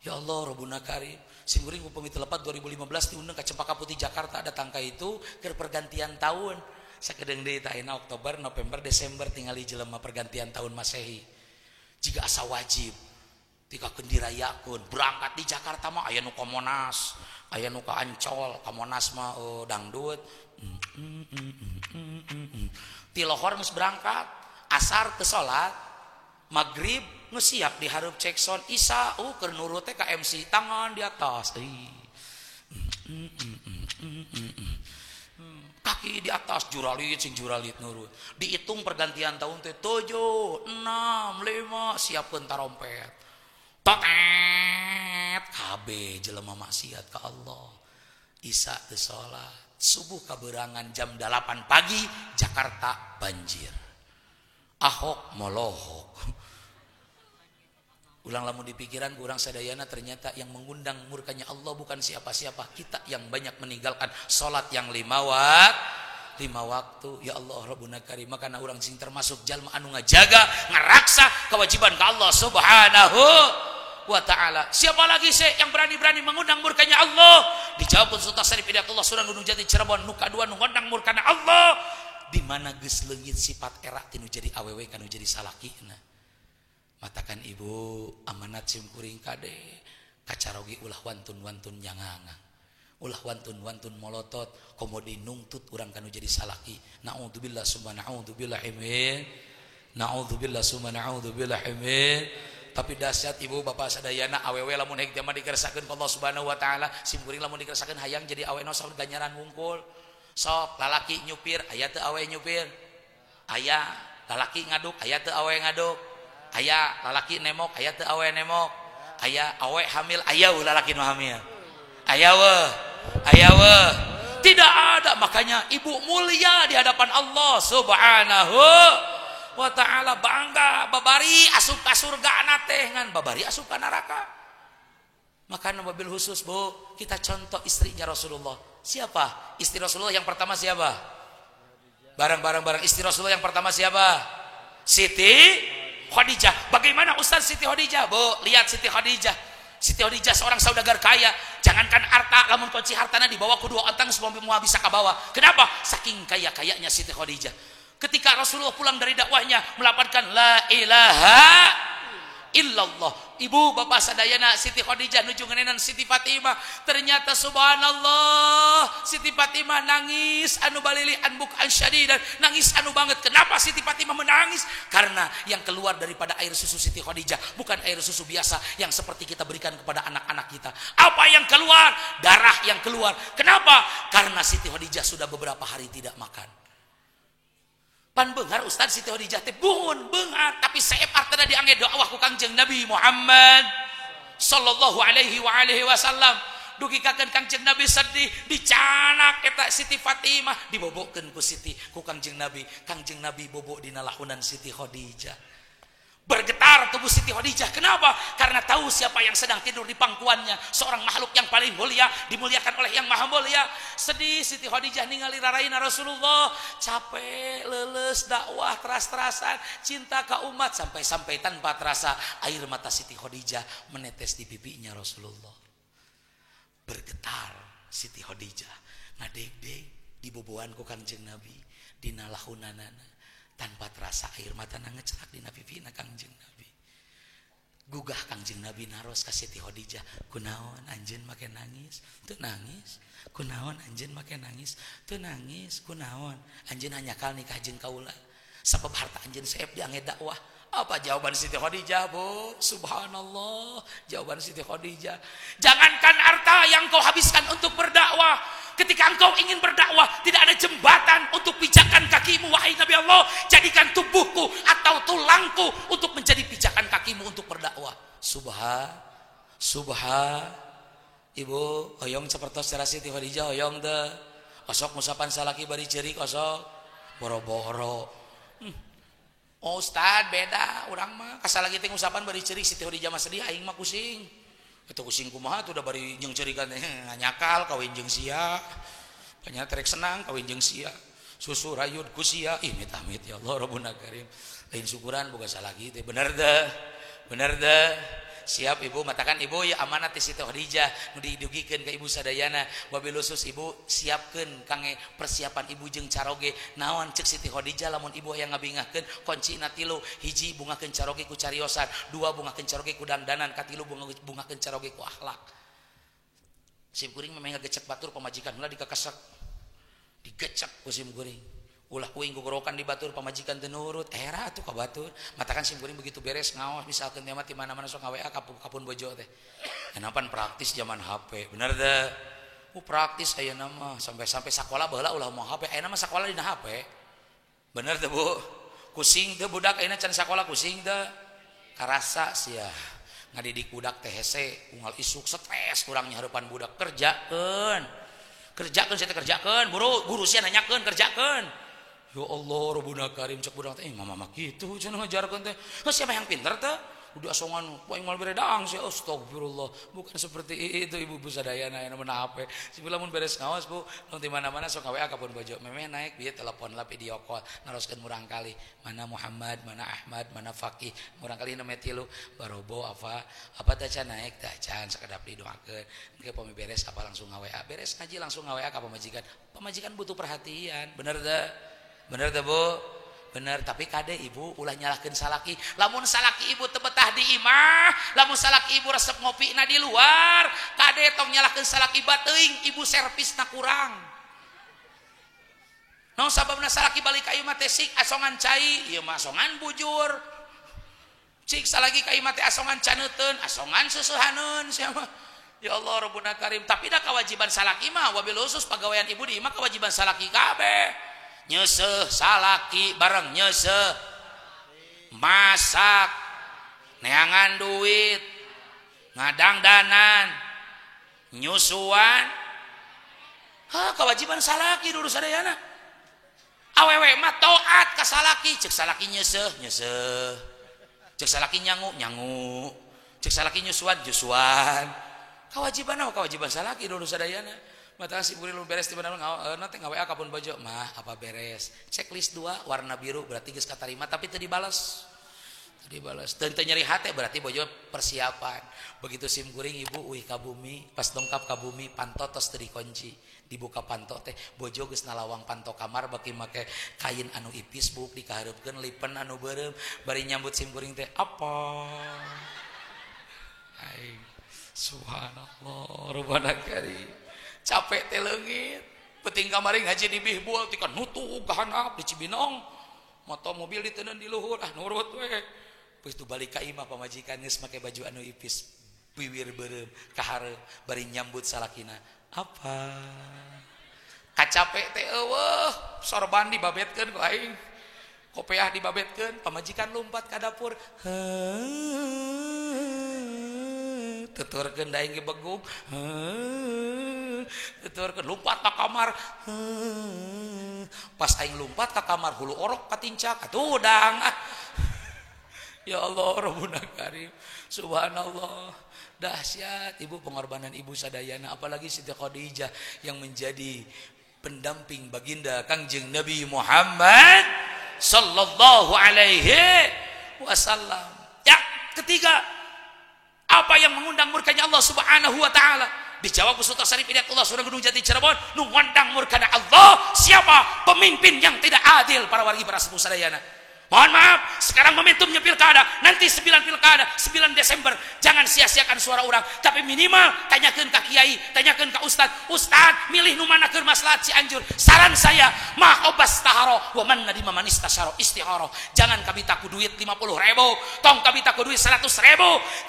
Speaker 1: ya Allah Rabbuna Karim simkuring upami telepat 2015 diundang ka Cempaka Putih Jakarta datang ka itu keur pergantian tahun sakedeung deui tah ayeuna Oktober November Desember tingali jelema pergantian tahun Masehi jika asa wajib tikakeun dirayakeun berangkat di Jakarta mah aya nu ka Monas aya nu ka Ancol ka Monas mah dangdut ti lohor geus berangkat asar teu salat magrib geus siap dihareup cek sound isya keur nurut teh ka MC tangan di atas kaki di atas juralit nurut dihitung pergantian tahun teh 7 6 5 siapkeun tarompet totet KB jelema maksiat ka Allah isya teu salat subuh kaberangan jam 8 pagi Jakarta banjir Ahok molohok Ulang lamun di pikiran kurang sadayana ternyata yang mengundang murkanya Allah bukan siapa-siapa, kita yang banyak meninggalkan salat yang 5 waktu. Ya Allah Rabbuna Karim, makana urang sing termasuk jalma anu ngajaga ngaraksa kewajiban ka Allah Subhanahu wa ta'ala. Siapa lagi sih yang berani-berani mengundang murkanya Allah? Dijawab Sultan Syarif Hidayatullah Surah Gunung Jati Cirebon, nu kadua nu ngundang murkana Allah di mana geus leungit sifat era tinu jadi awewe kanu jadi salakina. Matakan ibu amanat simkuring kade kacarogi ulah wantun-wantun nyangangang, ulah wantun-wantun molotot komodi nungtut urang kanu jadi salaki. Naudzubillah summa naudzubillah min, naudzubillah summa naudzubillah min. Tapi dahsyat ibu bapak sadayana awewe lamun hek jama dikersakeun ka Allah Subhanahu wa taala, simkuring lamun dikersakeun hayang jadi awena saur ganjaran wungkul. Sok lalaki nyupir aya teu awe nyupir, aya lalaki ngaduk aya teu awe ngaduk, aya lalaki nemok aya teu awe nemok, aya awe hamil aya lalaki nu hamil, aya weh tidak ada. Makanya ibu mulia di hadapan Allah Subhanahu wa ta'ala, bangga babari asup ka surga teh ngan babari asup ka neraka. Makanya mobil khusus Bu, kita contoh istrinya Rasulullah. Siapa istri Rasulullah yang pertama? Siapa? Barang istri Rasulullah yang pertama siapa? Siti Khadijah. Bagaimana Ustaz Siti Khadijah? Bu, lihat Siti Khadijah. Siti Khadijah seorang saudagar kaya. Jangankan harta, lamun kunci hartana dibawa ku 2 ontang semua bisa kabawa. Kenapa? Saking kaya-kayanya Siti Khadijah. Ketika Rasulullah pulang dari dakwahnya melafalkan la ilaha illallah, ibu bapak sadayana Siti Khadijah nuju ngenenan Siti Fatimah. Ternyata subhanallah Siti Fatimah nangis anu balilian bukan syadidan, nangis anu banget. Kenapa Siti Fatimah menangis? Karena yang keluar daripada air susu Siti Khadijah bukan air susu biasa yang seperti kita berikan kepada anak-anak kita. Apa yang keluar? Darah yang keluar. Kenapa? Karena Siti Khadijah sudah beberapa hari tidak makan. Pan beungar Ustaz Siti Khadijah teh buhun beungar, tapi saep artana diangge dakwah ku Kangjeng Nabi Muhammad sallallahu alaihi wasallam. Dugi kakeun Kangjeng Nabi sedih dicanak eta Siti Fatimah dibobokeun ku Kangjeng Nabi. Kangjeng Nabi bobok dina lahunan Siti Khadijah. Bergetar tubuh Siti Khadijah. Kenapa? Karena tahu siapa yang sedang tidur di pangkuannya, seorang makhluk yang paling mulia, dimuliakan oleh yang maha mulia. Sedih Siti Khadijah ningali raraina Rasulullah, capek, leles dakwah teras-terasan, cinta ke umat, sampai-sampai tanpa terasa air mata Siti Khadijah menetes di pipinya Rasulullah. Bergetar Siti Khadijah, ngadeg-deg di boboan ku Kangjeng Nabi dina lahunanana. Tanpa terasa air mata ngecerak dina pipina Kangjeng Nabi. Gugah Kangjeng Nabi naros ka Siti Khadijah, kunaon anjeun make nangis? Teu nangis. Kunaon anjeun make nangis? Teu nangis. Kunaon anjeun hanyakal nikah jeung kaula? Sabab harta anjeun saep diangge dakwah. Apa jawaban Siti Khadijah, Bu? Subhanallah, jawaban Siti Khadijah. Jangankan harta yang kau habiskan untuk berdakwah, ketika engkau ingin berdakwah tidak ada jembatan untuk pijakan kakimu, wahai Nabi Allah. Jadikan tubuhku atau tulangku untuk menjadi pijakan kakimu untuk berdakwah. Subhan. Ibu hoyong sapertos cara Siti Khadijah hoyong teh. Osok musapan salaki bari ceurik osok boro-boro. Oh Ustad beda, urang mah kasal lagi teh usapan bari ceurik Siti Khadijah mah sedih, aing mah kusing. Eta kusing kumaha tuh udah bari jeung ceurikan teh nganyakal kawin jeung sia. Panya trek senang kawin jeung sia. Susu rayud ku sia. Ih amit-amit ya Allah Rabbuna Karim. Lain syukuran boga salagi teh bener deh. Siap ibu, matakan ibu ya amanat ti Siti Khadijah nu didugikeun ka ibu sadayana. Wabil khusus ibu siapkeun kangge persiapan ibu jeung caroge. Naon ceuk Siti Khadijah lamun ibu aya ngabingahkeun koncina 3, hiji bungakeun caroge ku cariosan, 2 bungakeun caroge ku dandanan, katilu bungakeun caroge ku akhlak. Simkuring memang ngagecek batur pamajikan heula dikakesek. Digecek ku simkuring. Ulah kuing gogorokan di batur pamajikan teu nurut, era atuh ka batur. Matakan simkuring begitu beres ngaos misalkeun teh mah ti mana-mana sok ngaWA kapun bojo teh. Enapan praktis zaman HP, bener teh. Praktis ayeuna mah sampai sakola baheula ulah mau HP, ayeuna mah sakola dina HP. Bener teh Bu? Kusing teh budak ayeuna can sakola kusing teh. Karasa sia. Ngadidik budak teh hese, unggal isuk stres kurang hareupan budak kerjakeun saya kerjakeun, guru sia nanyakeun kerjakeun. Ya Allah Rabbuna Karim cek budak teh mama kitu cenah ngajarkeun teh. Siapa yang pinter teh? udah asongan poing mal beredang sih. Astagfirullah, bukan seperti itu ibu-ibu sadayana yang mana apa sebelah mun beres ngawas Bu nu di mana-mana sok WA kapun bojo memeh naik bieu telepon lah video call naroskeun murang kali mana Muhammad mana Ahmad mana Fakih murang kali 3 barobo apa teh naik teh can sakedap didoakeun engke pami beres apa langsung WA beres ngaji langsung WA ka pamajikan butuh perhatian bener teh Bu bener tapi kade ibu ulah nyalahkeun salaki lamun salaki ibu teu betah di imah lamun salaki ibu resep ngopina di luar kade tong nyalahkeun salaki bateuing ibu servisna kurang naon sababna salaki balik ka imah teh sik asongan cai ieu mah asongan bujur cik salaki ka imah teh asongan caneuteun asongan susuhaneun sia mah ya Allah Rabbuna Karim tapi da kewajiban salaki mah wabil khusus pagawean ibu di imah kewajiban salaki kabeh nyeseh salaki bareng nyeseh masak neangan duit ngadangdanan nyusuan kewajiban salaki dulu sadayana awewe mah taat ka salaki cek salaki nyeseh cek salaki nyangu cek salaki nyusuan kewajiban salaki dulu sadayana mata si buri lu beres di mana nanti ngawe kapun bojo mah apa beres checklist 2 warna biru berarti geus katarima tapi teu dibalas dan teu nyeri hate berarti bojo persiapan begitu sim kuring ibu uih ka bumi pas dongkap ka bumi panto tos teu dikunci dibuka panto teh bojo geus nalawang panto kamar baki make kain anu ipis buk dikahareupkeun lipen anu beureum bari nyambut sim kuring teh apa ai subhanallah Rabbana Karim capek teh leungit penting kamari ngaji di Bihbul tika nutu gahanap di Cibinong motor mobil diteuneun di luhur nurut we geus tu balik ka imah pamajikan geus make baju anu ipis wiwir beureum kahareup bari nyambut salakina apa kacapek teh eueuh sorban dibabetkeun ku aing kopiah dibabetkeun pamajikan lompat ka dapur tuturkeun da aing ge begug tuturkeun lompat ka kamar pas aing lompat ka kamar hulu orok katincak katudang ya Allah Rabbuna Karim subhanallah dahsyat ibu pengorbanan ibu sadayana apalagi Siti Khadijah yang menjadi pendamping baginda Kangjeng Nabi Muhammad sallallahu alaihi wasallam ya ketiga apa yang mengundang murkanya Allah Subhanahu wa taala dijawab Sultan Syarif Hidayatullah Surah Gunung Jati Cirebon nu ngundang murkana Allah siapa pemimpin yang tidak adil para wargi para sepuh sadayana mohon maaf sekarang momentumnya pilkada nanti 9 pilkada 9 Desember jangan sia-siakan suara orang tapi minimal tanyakeun ka kiai tanyakeun ka ustad milih nu mana keur maslahat Cianjur saran saya mah obas taharo wa man nadima manis tasyaro istiharo jangan kabita ku duit 50.000 tong kabita ku duit 100.000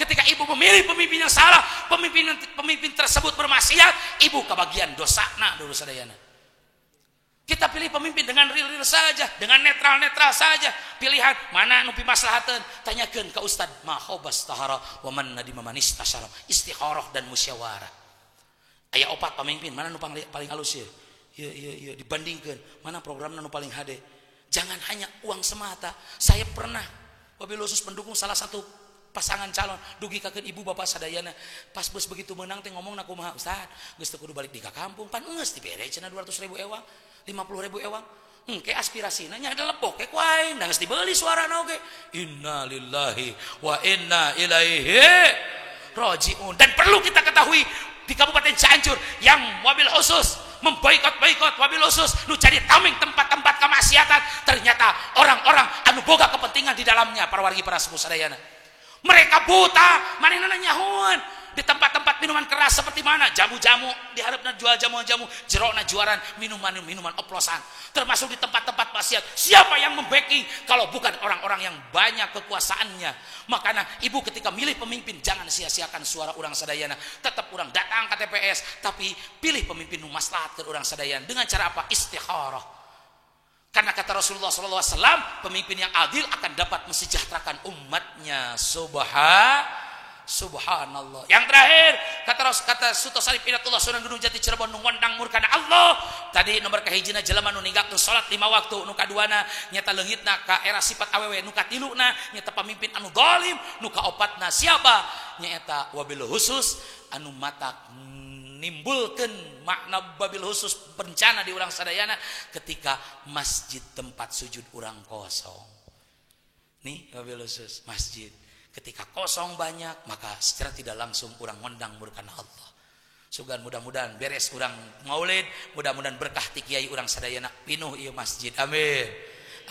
Speaker 1: ketika ibu memilih pemimpin yang salah pemimpin tersebut bermaksiat ibu kebagian dosana dulu sadayana. Kita pilih pemimpin dengan real-real saja, dengan netral-netral saja. Pilihan mana nu pimaslahateun, tanyakeun ka ustad ma khobas tahara wa man nadima manis tasyara, istikharah dan musyawarah. Aya 4 pemimpin, mana nu paling halus ya? Iya dibandingkeun, mana programna nu paling hade. Jangan hanya uang semata. Saya pernah wabil khusus pendukung salah satu pasangan calon dugi kakeun ibu bapak sadayana pas bos begitu menang teh ngomong na kumaha ustad geus teu kudu balik di ka kampung pan geus dibere cenah 200.000 ewang 50.000 ewang engke aspirasina nya ada lepok ke kuaing da geus dibeli suarana oge inna lillahi wa inna ilaihi rajiun dan perlu kita ketahui di Kabupaten Cianjur yang wabil khusus memboikot wabil khusus nu jadi tameng tempat-tempat kemaksiatan ternyata orang-orang anu boga kepentingan di dalamnya para wargi para sepuh sadayana. Mereka buta, manehna nyahoan di tempat-tempat minuman keras seperti mana jamu-jamu diharapna jual jamu-jamu jerona juaran minuman oplosan termasuk di tempat-tempat maksiat siapa yang membacking kalau bukan orang-orang yang banyak kekuasaannya makanya ibu ketika milih pemimpin jangan sia-siakan suara orang sadayana tetap orang datang ke TPS tapi pilih pemimpin nu maslahat ke orang sadayana dengan cara apa istikharah. Karena kata Rasulullah SAW, pemimpin yang adil akan dapat mensejahterakan umatnya. Subhanallah. Yang terakhir kata Sutosari Pinatullah Sunan Gunung Jati Cirebon nu ngondang murkana Allah. Tadi nomor kahijina jelema nu ninggalkeun salat 5 waktu, nu kaduana nyata leungitna ka era sifat awewe, nu katiluna nyata pamimpin anu zalim, nu kaopatna siapa? Nyaeta wabil khusus anu matak nimbulkeun makna wabil khusus bencana di urang sadayana ketika masjid tempat sujud urang kosong. Nih wabil khusus masjid ketika kosong banyak, maka secara tidak langsung orang ngondang murkana Allah. Sugan mudah-mudahan beres orang maulid, mudah-mudahan berkah ti kiai urang sadayana pinuh ieu masjid. Amin.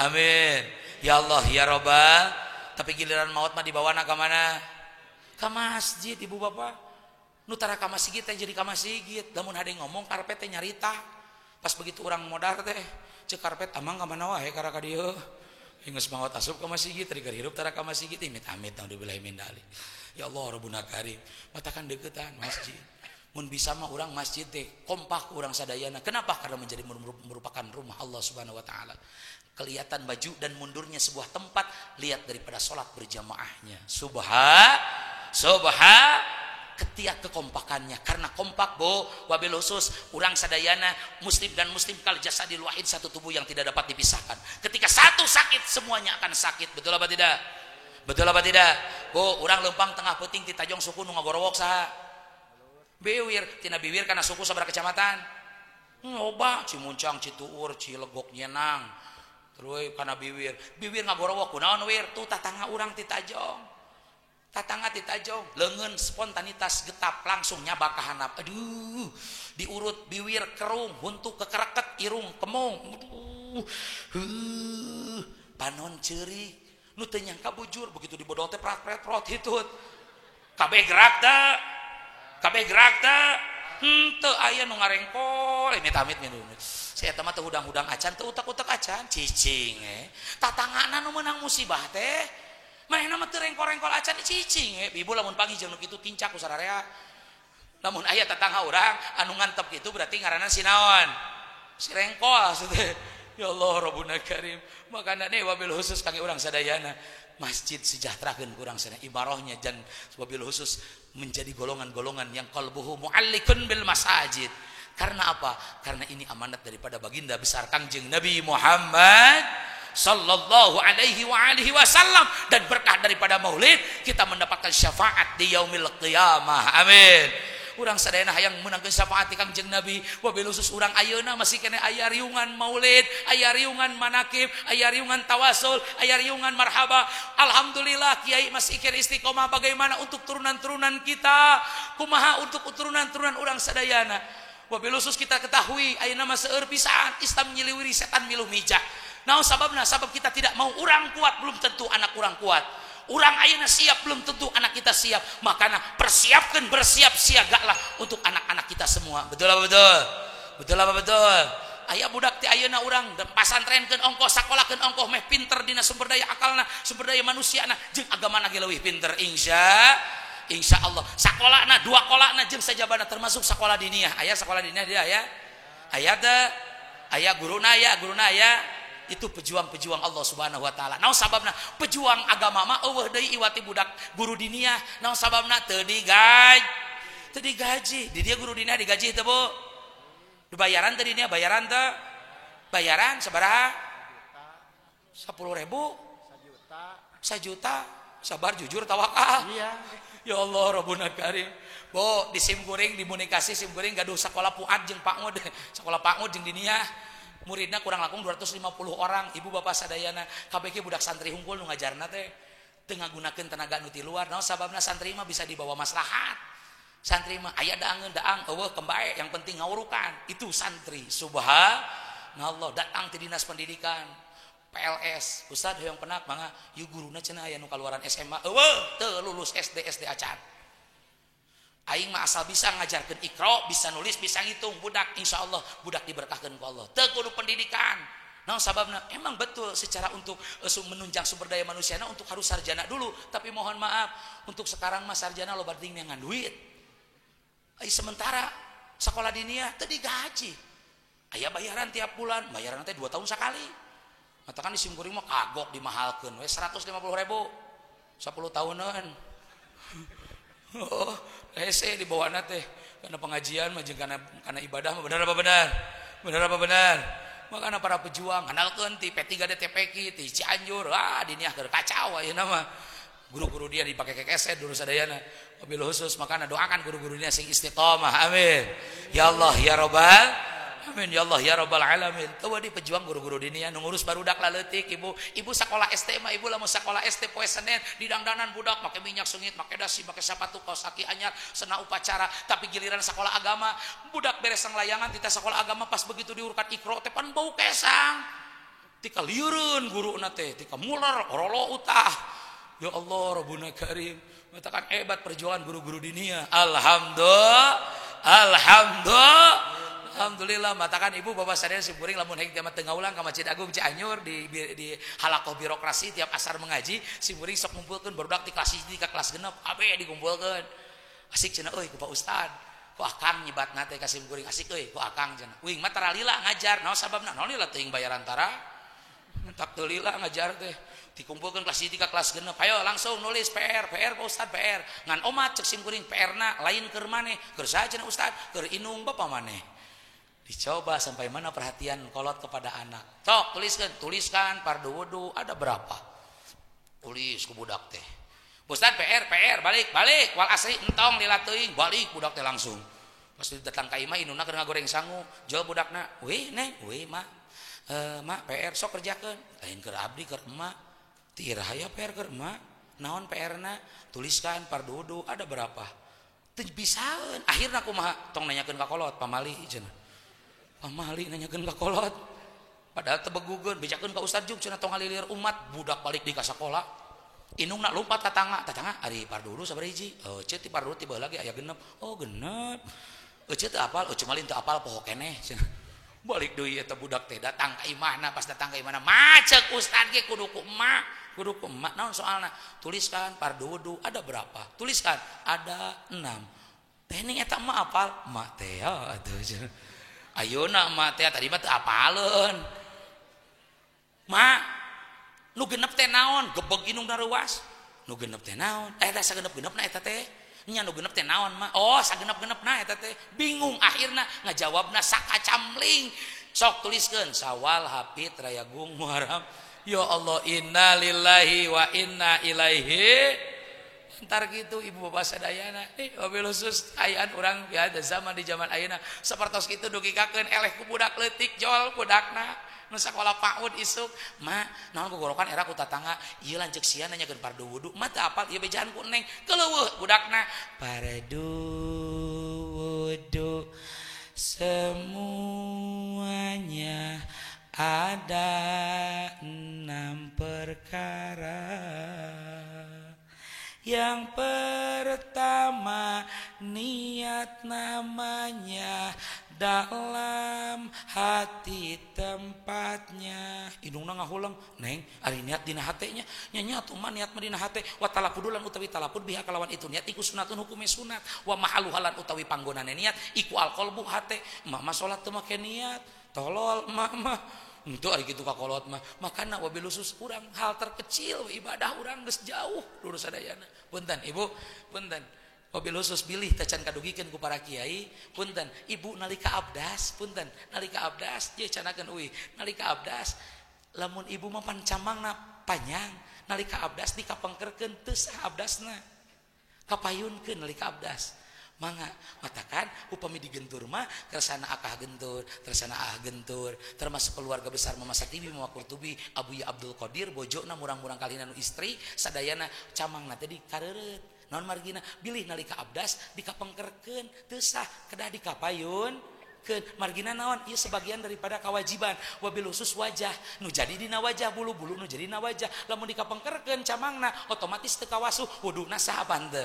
Speaker 1: Amin. Ya Allah ya Rabbal. Tapi giliran maut mah dibawana ka mana? Ka masjid, Ibu Bapak. Nu tara ka masjid teh jadi ka masjid. Lamun hade ngomong karpet teh nyarita. Pas begitu orang modar teh, ceuk karpet amang ka mana wae kara ka dieu. Hingus mawat asup ke masjid, terigar hirup tara ke masjid, amit-amit naudzubillah min dzalik. Ya Allah Rabbuna Karim, matakan deketan masjid. Mun bisa mah urang masjid teh kompak urang sadayana. Kenapa? Karena menjadi merupakan rumah Allah Subhanahu wa taala. Kelihatan baju dan mundurnya sebuah tempat, lihat daripada salat berjamaahnya. Subhan ketiak kekompakannya, karena kompak wabil khusus urang sadayana muslim dan muslim kal jasadil wahid, satu tubuh yang tidak dapat dipisahkan. Ketika satu sakit semuanya akan sakit. Betul apa tidak? Betul apa tidak? Urang lempang tengah peuting ti Tajong suku nu ngagorowok saha? Biwir, tina biwir kana suku sabaraha kecamatan? Loba, Cimuncang, Cituur, Cilegok, Nyenang. Terus kana biwir ngagorowok kunaon wir? Tuh tatangga urang ti Tajong. Tatangga ti Tajong, leungeun spontanitas getap langsung nyabak ka handap. Aduh, diurut biwir kerung, huntu kekereket irung kemong. Aduh. Panon ceurik. Nu teu nyangka bujur begitu dibodol teh prat-prat hitut. Kabeh gerak teh. Teu aya nu ngarengkol, amit-amit minum. Si eta mah teu hudang-hudang acan, teu utak-utak acan, cicing Tatangana nu meunang musibah teh. Manehna mah teu rengkol-rengkol acan cicing ibu lamun pagi jeung nu kitu tincak ku sararea. Lamun aya tatangga urang anu ngantep kitu berarti ngaranna si naon? Si rengkol teh. Ya Allah Rabbuna Karim. Makana ne wabil khusus kangge urang sadayana masjid sejahterakeun ku urang sadayana ibarahnya dan wabil khusus menjadi golongan-golongan yang qalbuhu mu'allikun bil masajid. Karena apa? Karena ini amanat daripada baginda besar Kangjeng Nabi Muhammad sallallahu alaihi wa alihi wasallam, dan berkah daripada maulid kita mendapatkan syafaat di yaumil qiyamah. Amin. Urang sadayana hayang meunangkeun syafaat ti Kangjeng Nabi, wabil khusus urang ayeuna masih kene aya riungan maulid, aya riungan manakib, aya riungan tawasul, aya riungan marhaba. Alhamdulillah kiai masih kene istiqomah. Bagaimana untuk turunan-turunan kita? Kumaha untuk turunan-turunan urang sadayana? Wabil khusus kita ketahui ayeuna mah seueur pisan Islam nyiliwiri setan miluh mijah. Nah sababna, sabab kita tidak mau urang kuat belum tentu anak urang kuat. Urang ayeuna siap belum tentu anak kita siap. Makanya persiapkan, bersiap siagalah untuk anak-anak kita semua. Betul apa betul? Betul apa betul? Aya budak ti ayeuna urang pasantrenkeun ongkoh, sakolahkeun ongkoh meh pinter dina sumber daya akalna, sumber daya manusiana jeung agamana ge leuwih pinter insya Allah. Sakolahna dua kolakna jeung sajabana termasuk sakolah diniyah. Aya sakolah diniyah dia aya. Aya teh aya guruna aya. Itu pejuang-pejuang Allah Subhanahu wa taala. Naon sababna? Pejuang agama mah eueuh deui iwati budak guru diniyah. Naon sababna? Teu digaji. Di dia guru diniyah digaji teu, Bu? Dibayaran teh diniyah, bayaran teh? Bayaran sabaraha? 10.000? 1 juta. Sabar jujur tawakal. Iya. Ya Allah Rabbuna Karim. Bo di sim goreng dimunikasi sim goreng gaduh sakola puat jeung Pak Ngod. Sakola Pak Ngod jeung diniyah. Muridna kurang langkung 250 orang. Ibu bapak sadayana kabeh budak santri hungkul nu ngajarna teh teu ngagunakeun tenaga nu ti luar. Naon sababna? Santri mah bisa dibawa maslahat. Santri mah aya daang eueuh kembae yang penting ngawurukan. Itu santri. Subhanallah. Datang ti dinas pendidikan PLS. Ustad hoyong penak mangga ieu guruna cenah aya nu kaluaran SMA. Eueuh teu lulus SD acan. Aing mah asal bisa ngajarkeun Iqra, bisa nulis, bisa ngitung, budak insyaallah budak diberkahkeun ku Allah. Teu kudu pendidikan. Naon sababna? Emang betul secara untuk menunjang sumber daya manusiana untuk harus sarjana dulu, tapi mohon maaf untuk sekarang mah sarjana loba ting ngan duit. Sementara sekolah diniyah teu digaji. Aya bayaran tiap bulan, bayaran teh 2 tahun sekali. Matakan di simkuring mah kagok dimahalkeun we 150.000. 10 tahunan. Oh, hese di bawah teh karena pengajian mah jeung karena ibadah mah benar apa benar? Benar apa benar? Makana para pejuang kenalkeun ti P3 DTPQ ti Cianjur, diniah keur kacau ayeuna mah. Guru-guru dia dipakai kekeset dulu sadayana. Wabil khusus makana doakan guru-gurunya sing istiqomah. Amin. Ya Allah ya Rabbal amin ya Allah ya Rabbal alamin. Tuh di pejuang guru-guru dinia nu ngurus barudak laletik ibu sekolah SD mah ibu lamun sekolah SD poe Senin didangdanan budak make minyak sengit make dasi make sepatu kaos kaki anyar sena upacara tapi giliran sekolah agama budak beres layangan tita sekolah agama pas begitu diurkat ikro teh pan bau kesang tika lieureun guruna teh tika muler orolo utah ya Allah Rabbuna Karim matakan hebat perjuangan guru-guru dinia Alhamdulillah matakan ibu bapak sadaya simkuring lamun hayang kiamat teu ngaulang ka Masjid Agung Cianjur di halakoh birokrasi tiap asar mengaji simkuring sok ngumpulkeun barudak ti kelas 1 ka kelas 6 abe dikumpulkeun asik cenah euy ku Pak Ustad ku akang nyibatna teh ka simkuring asik euy ku akang cenah uing mah tara lila ngajar naon sababna naon lila teuing bayaran tara tak teu lila ngajar teh dikumpulkeun kelas 1 ka kelas 6 ayo langsung nulis PR Pak Ustad PR ngan omat cek simkuring PR-na lain keur maneh keur saha cenah Ustad keur inung bapa maneh. Dicoba sampai mana perhatian kolot kepada anak. Sok tuliskan fardu wudu ada berapa? Tulis ku budak teh. Ustaz PR balik wal asri entong lila teuing balik budak teh langsung. Pas datang ka imah inuna keur ngagoreng sangu, jual budakna. Weh neng, weh mak. Mak PR sok kerjakeun. Lain keur abdi keur emak. Ti irahaya PR keur emak. Naon PR-na? Tuliskan fardu wudu ada berapa? Teu bisaeun. Akhirna kumaha? Tong nanyakeun ka kolot pamali cenah. Pamali nanyakeun ka kolot padahal teu begugeun bejakeun ka Ustad Juk cenah tong ngalilir umat budak balik di ka sakola inungna lompat ka tangga ari pardu sabari hiji ceuk ti pardu ti baheula lagi aya 6 oh 6 ceuk teu apal cumalin teu apal poho keneh cenah balik deui eta budak teh datang ka imahna pas datang ka imahna macet Ustad ge kudu ku emak naon soalna tuliskan pardu wudu ada berapa tuliskan ada 6 teh ning eta mah apal mak teh atuh cenah ayeuna emak teh tadi mah teu apaleun. Mak, nu genep teh naon? Gebeg inung dareuwas. Nu genep teh naon? Tah sagenep-genepna eta teh. Nya nu genep teh naon, Mak? Oh, sagenep-genepna eta teh. Bingung akhirna ngajawabna sakacamling. Sok tuliskeun Sawal, Hapit, Rayagung, Muharram. Ya Allah, inna lillahi wa inna ilaihi ntar gitu ibu bapak sadayana wabil khusus ayaan orang ya ada zaman di zaman ayeuna sapertos kitu dugikakeun eleh ku budak leutik jol budakna nu sakola PAUD isuk mak naon gogorokan era ku tatangga ieu lanceuk sia nanyakeun fardu wudu mah teu apal ieu bejaan ku neng keleuweuh budakna fardu wudu semuanya ada 6 perkara. Yang pertama niat namanya dalam hati tempatnya indungna ngahulang neng ari niat dina hatenya nya atuh mah niat mah dina hate wa talapudulan utawi talapud biha kalawan itu niat iku sunatun hukume sunat wa mahaluhalan utawi panggonane niat iku alqalbu hate mah salat teu make niat tolol mah untuk hari gitu kakolot mah makana wabil khusus urang hal terkecil ibadah urang geus jauh lurus sadayana punten ibu punten wabil khusus bilih tacan kadugikeun ku para kiai punten ibu nalika abdas punten nalika abdas je canakeun uwi nalika abdas lamun ibu mah pancamangna panjang nalika abdas dikapengkerkeun teu sah abdasna kapayunkeun nalika abdas mangga matakan upami digentur mah kersana akah gentur tersana gentur termasuk keluarga besar Mama Satibi Mama Kurtubi Abuya Abdul Qadir bojona murang-murang kalina nu istri sadayana camangna teh dikareureut naon margina bilih nalika abdas dikapengkerkeun teu sah kedah dikapayun keun margina naon ieu sebagian daripada kewajiban wabil khusus wajah nu jadi dina wajah bulu-bulu nu jadi dina wajah lamun dikapengkerkeun camangna otomatis teu kawasuh wuduna saha teu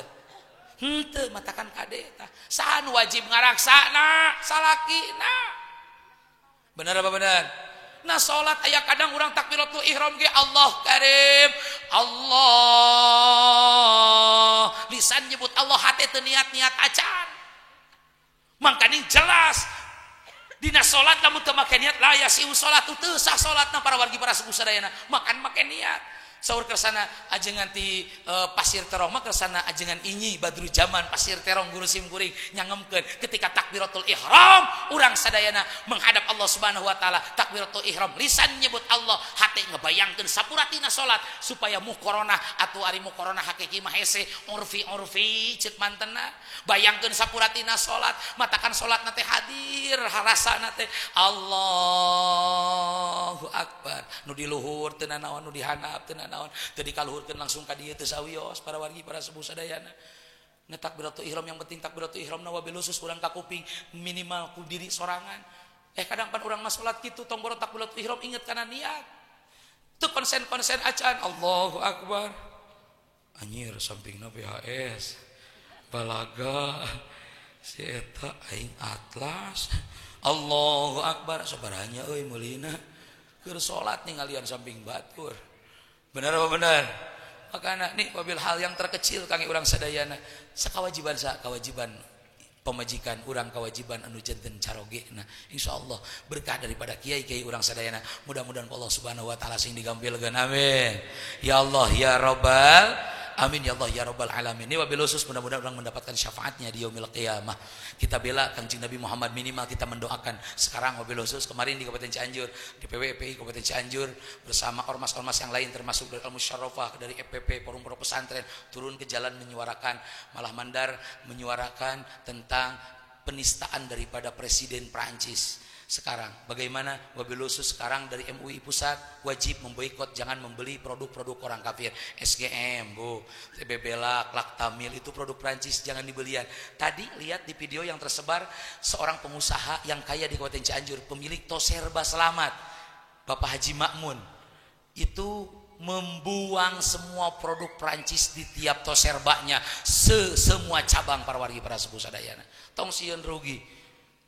Speaker 1: henteu matakan kade tah sahan wajib ngaraksana salakina bener apa bener nah salat aya kadang urang takbiratul ihram ge Allah karim Allah lisan nyebut Allah hate teu niat-niat acan mangkaning jelas dina salat lamun teu make niat la yasiu salatu teu sah salatna para wargi para suku sadayana makan make niat Saur kersana ajengan ti pasir terong mah kersana ajengan inyi badru zaman pasir terong guru sim kuring nyangemkeun ketika takbiratul ihram urang sadayana menghadap Allah Subhanahu wa taala takbiratul ihram lisan nyebut Allah hate ngebayangkeun sapuratina salat supaya muqaronah atuh ari muqaronah hakiki mah hese urfi ceuk mantena bayangkeun sapuratina salat matakan salatna teh hadir harasana teh Allahu akbar nu di luhur teu nanaon nu di handap teu naon tadi kaluhurkeun langsung ka dieu teu sawios para wargi para sepuh sadayana. Na takbiratul ihram yang penting takbiratul ihram na wabil khusus urang ka kuping minimal ku diri sorangan. Kadang pan urang mah salat kitu tong boro takbiratul ihram inget kana niat. Teu konsen-konsen acaan Allahu akbar. Anjir sampingna BHS. Balaga si eta aing atlas. Allahu akbar sabaranya euy meulina keur salat ningalian samping batur. Benar apa benar? Makanya nih wabil hal yang terkecil kangge urang sadayana sakawajiban kawajiban pemajikan urang kewajiban anu janten caroge. Nah insyaallah berkah daripada kiai-kiai urang sadayana mudah-mudahan Allah Subhanahu wa taala sing digampilkeun amin ya Allah ya Rabbal amin ya Allah ya Rabbal alamin. Ini wabil khusus mudah-mudahan orang mendapatkan syafaatnya di yaumil qiyamah. Kita bela Kanjeng Nabi Muhammad minimal kita mendoakan. Sekarang wabil khusus kemarin di Kabupaten Cianjur di PWPI Kabupaten Cianjur bersama ormas-ormas yang lain termasuk dari Al-Musyarrafah dari FPP Forum Pondok Pesantren turun ke jalan menyuarakan malah mandar menyuarakan tentang penistaan daripada Presiden Prancis. Sekarang bagaimana wabil khusus sekarang dari MUI pusat wajib memboikot jangan membeli produk-produk orang kafir SGM Bu TBBLA Laktamil itu produk Prancis jangan dibelian. Tadi lihat di video yang tersebar seorang pengusaha yang kaya di Kabupaten Cianjur pemilik tos serba selamat Bapak Haji Makmun itu membuang semua produk Prancis di tiap tos serbanya semua cabang para wargi para sepuh sadayana tong sieun rugi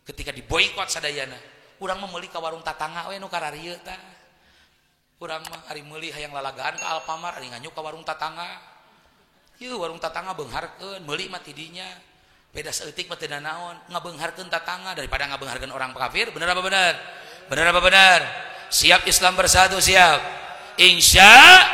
Speaker 1: ketika diboikot sadayana urang mah meuli ka warung tatangga we nu kararieu tah urang mah ari meuli hayang lalagaan ka Alfamart ari nganyuk ka warung tatangga ieu warung tatangga beungharkeun meuli mah tidinya beda saeutik mah teu naon ngabeungharkeun tatangga daripada ngabeungharkeun orang kafir bener apa bener siap Islam bersatu siap Insya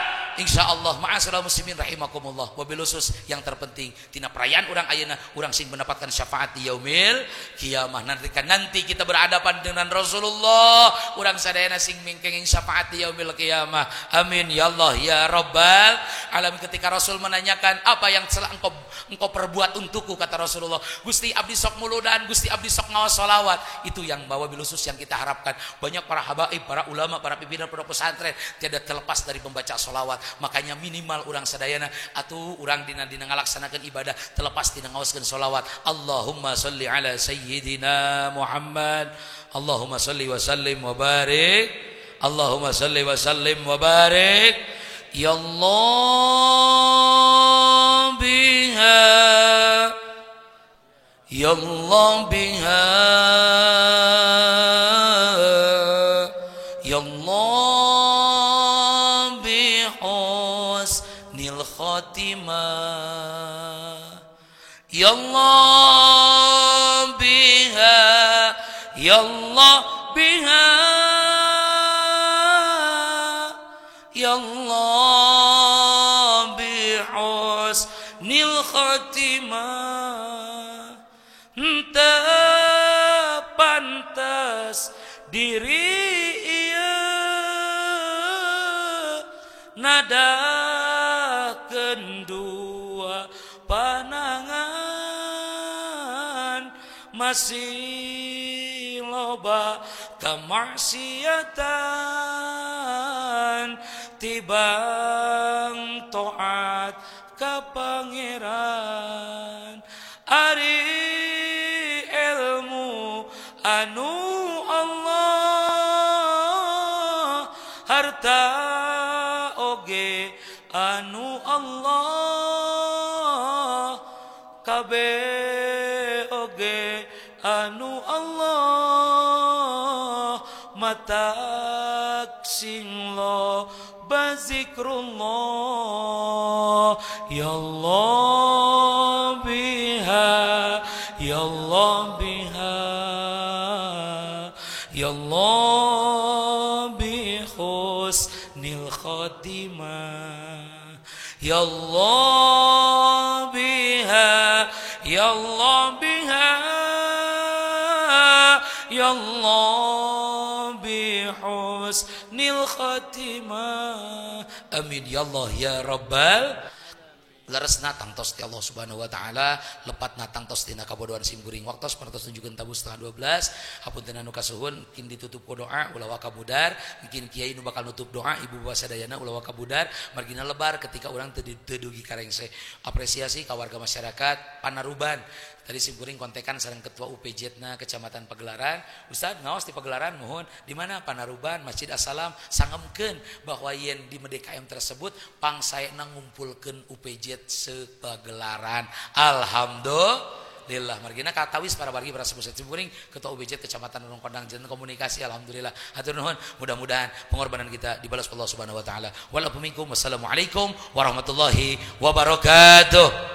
Speaker 1: Allah ma'asyiral muslimin rahimakumullah wabil khusus yang terpenting tina perayaan urang ayeuna urang sing mendapatkan syafaat di yaumil kiamah nanti kita berhadapan dengan Rasulullah urang sadayana sing mingkenging syafaat di yaumil kiamah amin ya Allah ya Rabbal alamin. Ketika Rasul menanyakan apa yang telah engkau perbuat untukku kata Rasulullah Gusti abdi sok muludan Gusti abdi sok ngaos sholawat itu yang wabil khusus yang kita harapkan. Banyak para habaib para ulama para pimpinan pondok pesantren tidak terlepas dari membaca sholawat. Makanya minimal urang sadayana atau urang dina ngalaksanakeun ibadah terlepas dina ngaoskeun sholawat. Allahumma sholli ala sayyidina Muhammad Allahumma sholli wa sallim wa barik Allahumma sholli wa sallim wa barik ya Allah biha ya Allah biha ya Allah ya Allah biha ya Allah biha ya Allah bihusnil khatimah henteu pantes diri ieu nada kedua panangan masih loba kemaksiatan tibang taat ka pangeran ari ilmu anu Allah harta oge anu Allah kabeh oge anu Allah matak sing lo bazikrullah ya Allah biha ya Allah biha ya Allah bihusnil husnil khatimah. Ya Allah biha, ya Allah biha, ya Allah bi husnil khatimah. Amin ya Allah ya Rabbal. Leres natang tos ti Allah Subhanahu wa taala, lepat natang tos tina kabodohan simkuring waktos pertos tunjukkeun tabu setengah 12. Hapunten anu kasuhun kin ditutup ku doa ulah kabudar, mungkin kiai nu bakal nutup doa ibu bapak sadayana ulah kabudar, margina lebar ketika urang teu dugi karengse. Apresiasi ka warga masyarakat Panaruban. Tadi simkuring kontekan sareng ketua UPJ-na Kecamatan Pagelaran. Ustaz ngaos di Pagelaran mohon di mana Panaruban Masjid Assalam sangemkeun bahwa yen di MDKM tersebut pangsaena ngumpulkeun UPJ sepagelaran. Alhamdulillah margina katawis para wargi para sepuh simkuring ketua UPJ Kecamatan Rung Kondang jeneng komunikasi alhamdulillah. Hatur nuhun mudah-mudahan pengorbanan kita dibalas Allah Subhanahu wa taala. Wassalamualaikum warahmatullahi wabarakatuh.